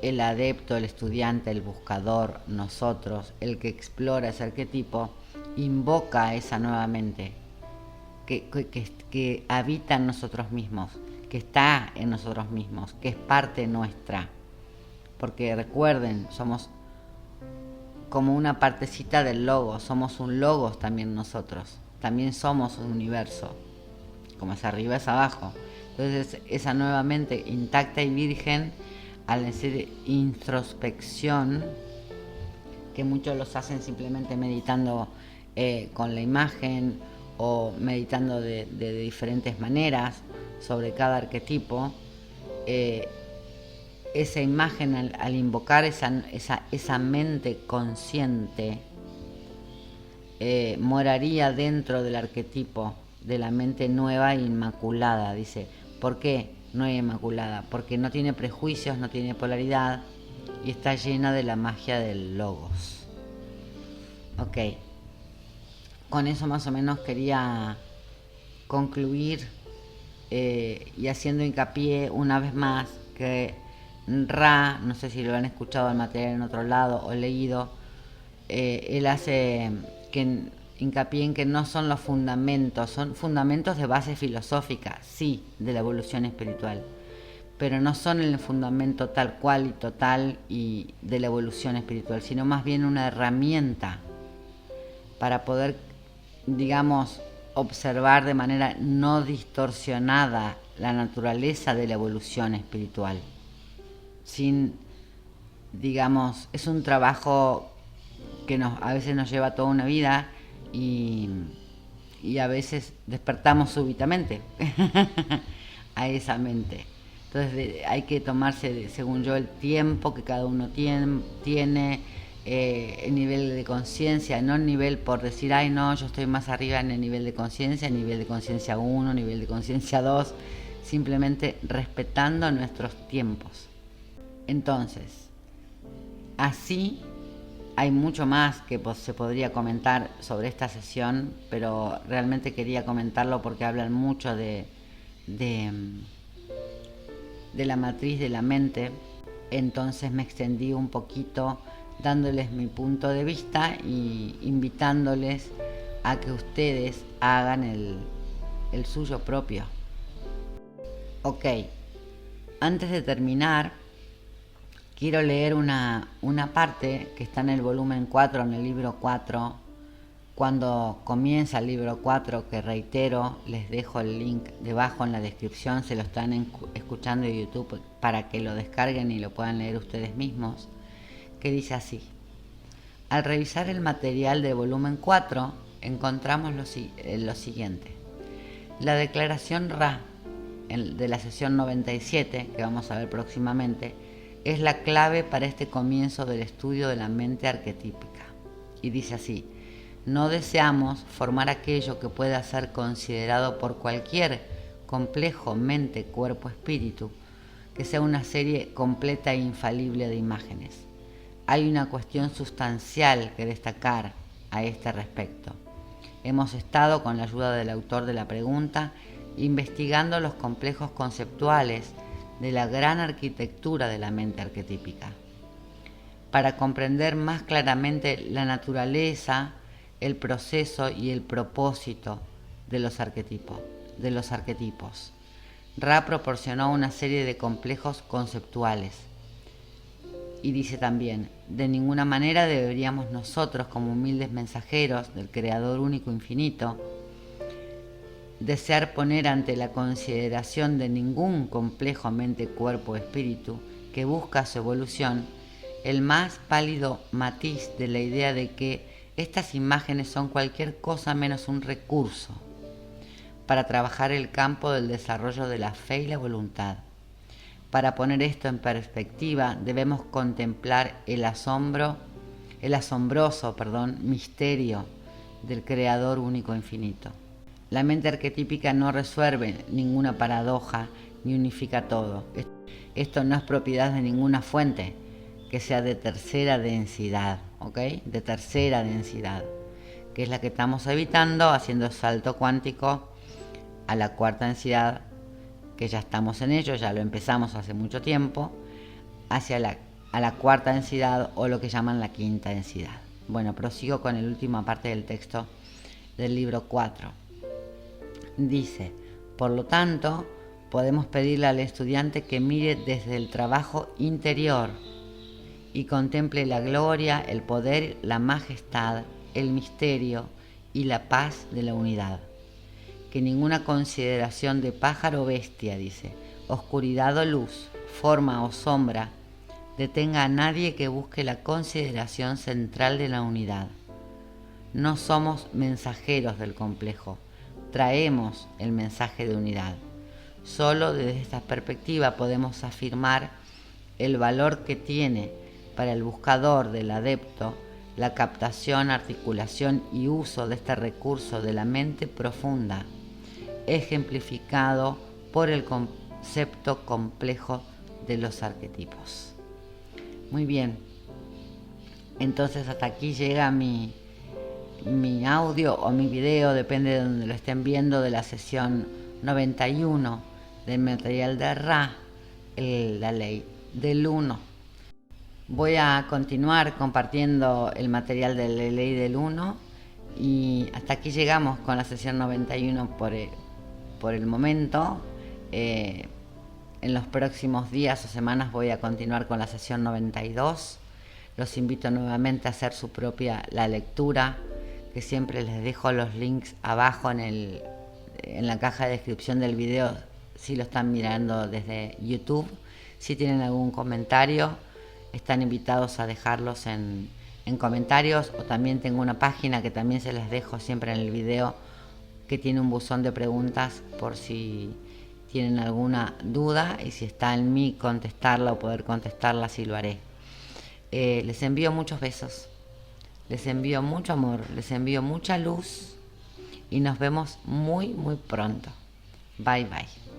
el adepto, el estudiante, el buscador, nosotros, el que explora ese arquetipo, invoca esa nueva mente que habita en nosotros mismos, que está en nosotros mismos, que es parte nuestra. Porque recuerden, somos como una partecita del logos, somos un logos también nosotros, también somos un universo, como es arriba es abajo. Entonces esa nueva mente intacta y virgen, al decir introspección, que muchos los hacen simplemente meditando con la imagen o meditando de diferentes maneras sobre cada arquetipo, esa imagen al invocar esa mente consciente moraría dentro del arquetipo de la mente nueva e inmaculada. Dice, ¿por qué no es inmaculada? Porque no tiene prejuicios, no tiene polaridad y está llena de la magia del logos. Ok, con eso más o menos quería concluir y haciendo hincapié una vez más que Ra, no sé si lo han escuchado el material en otro lado o leído, él hace hincapié en que no son los fundamentos, son fundamentos de base filosófica, sí, de la evolución espiritual, pero no son el fundamento tal cual y total y de la evolución espiritual, sino más bien una herramienta para poder, digamos, observar de manera no distorsionada la naturaleza de la evolución espiritual. Sin, digamos, es un trabajo que a veces nos lleva toda una vida y a veces despertamos súbitamente a esa mente. Entonces hay que tomarse, según yo, el tiempo que cada uno tiene el nivel de conciencia, no el nivel por decir, ay no, yo estoy más arriba en el nivel de conciencia, nivel de conciencia 1, nivel de conciencia 2, simplemente respetando nuestros tiempos. Entonces, así hay mucho más que se podría comentar sobre esta sesión, pero realmente quería comentarlo porque hablan mucho de la matriz de la mente. Entonces me extendí un poquito dándoles mi punto de vista y invitándoles a que ustedes hagan el suyo propio. Ok, antes de terminar, quiero leer una parte que está en el volumen 4, en el libro 4, cuando comienza el libro 4, que reitero, les dejo el link debajo en la descripción, se lo están escuchando en YouTube para que lo descarguen y lo puedan leer ustedes mismos, que dice así: al revisar el material del volumen 4, encontramos lo siguiente. La declaración Ra, de la sesión 97, que vamos a ver próximamente, es la clave para este comienzo del estudio de la mente arquetípica. Y dice así: no deseamos formar aquello que pueda ser considerado por cualquier complejo mente, cuerpo, espíritu, que sea una serie completa e infalible de imágenes. Hay una cuestión sustancial que destacar a este respecto. Hemos estado, con la ayuda del autor de la pregunta, investigando los complejos conceptuales de la gran arquitectura de la mente arquetípica, para comprender más claramente la naturaleza, el proceso y el propósito de los arquetipos. Ra proporcionó una serie de complejos conceptuales y dice también: de ninguna manera deberíamos nosotros, como humildes mensajeros del Creador único infinito, desear poner ante la consideración de ningún complejo mente, cuerpo, espíritu que busca su evolución el más pálido matiz de la idea de que estas imágenes son cualquier cosa menos un recurso para trabajar el campo del desarrollo de la fe y la voluntad, Para poner esto en perspectiva, debemos contemplar el asombroso, misterio del Creador único e infinito. La mente arquetípica no resuelve ninguna paradoja ni unifica todo. Esto no es propiedad de ninguna fuente que sea de tercera densidad, ¿ok? De tercera densidad, que es la que estamos evitando haciendo salto cuántico a la cuarta densidad, que ya estamos en ello, ya lo empezamos hace mucho tiempo, a la cuarta densidad o lo que llaman la quinta densidad. Bueno, prosigo con la última parte del texto del libro 4. Dice, por lo tanto, podemos pedirle al estudiante que mire desde el trabajo interior y contemple la gloria, el poder, la majestad, el misterio y la paz de la unidad. Que ninguna consideración de pájaro o bestia, dice, oscuridad o luz, forma o sombra, detenga a nadie que busque la consideración central de la unidad. No somos mensajeros del complejo, traemos el mensaje de unidad. Solo desde esta perspectiva podemos afirmar el valor que tiene para el buscador del adepto la captación, articulación y uso de este recurso de la mente profunda, ejemplificado por el concepto complejo de los arquetipos. Muy bien, entonces hasta aquí llega mi audio o mi video, depende de donde lo estén viendo, de la sesión 91 del material de Ra, la ley del 1. Voy a continuar compartiendo el material de la ley del 1 y hasta aquí llegamos con la sesión 91 por el momento. En los próximos días o semanas voy a continuar con la sesión 92. Los invito nuevamente a hacer su propia la lectura, que siempre les dejo los links abajo en la caja de descripción del video si lo están mirando desde YouTube. Si tienen algún comentario, están invitados a dejarlos en comentarios, o también tengo una página que también se las dejo siempre en el video, que tiene un buzón de preguntas por si tienen alguna duda, y si está en mí contestarla o poder contestarla, sí lo haré. Les envío muchos besos, les envío mucho amor, les envío mucha luz y nos vemos muy muy pronto. Bye bye.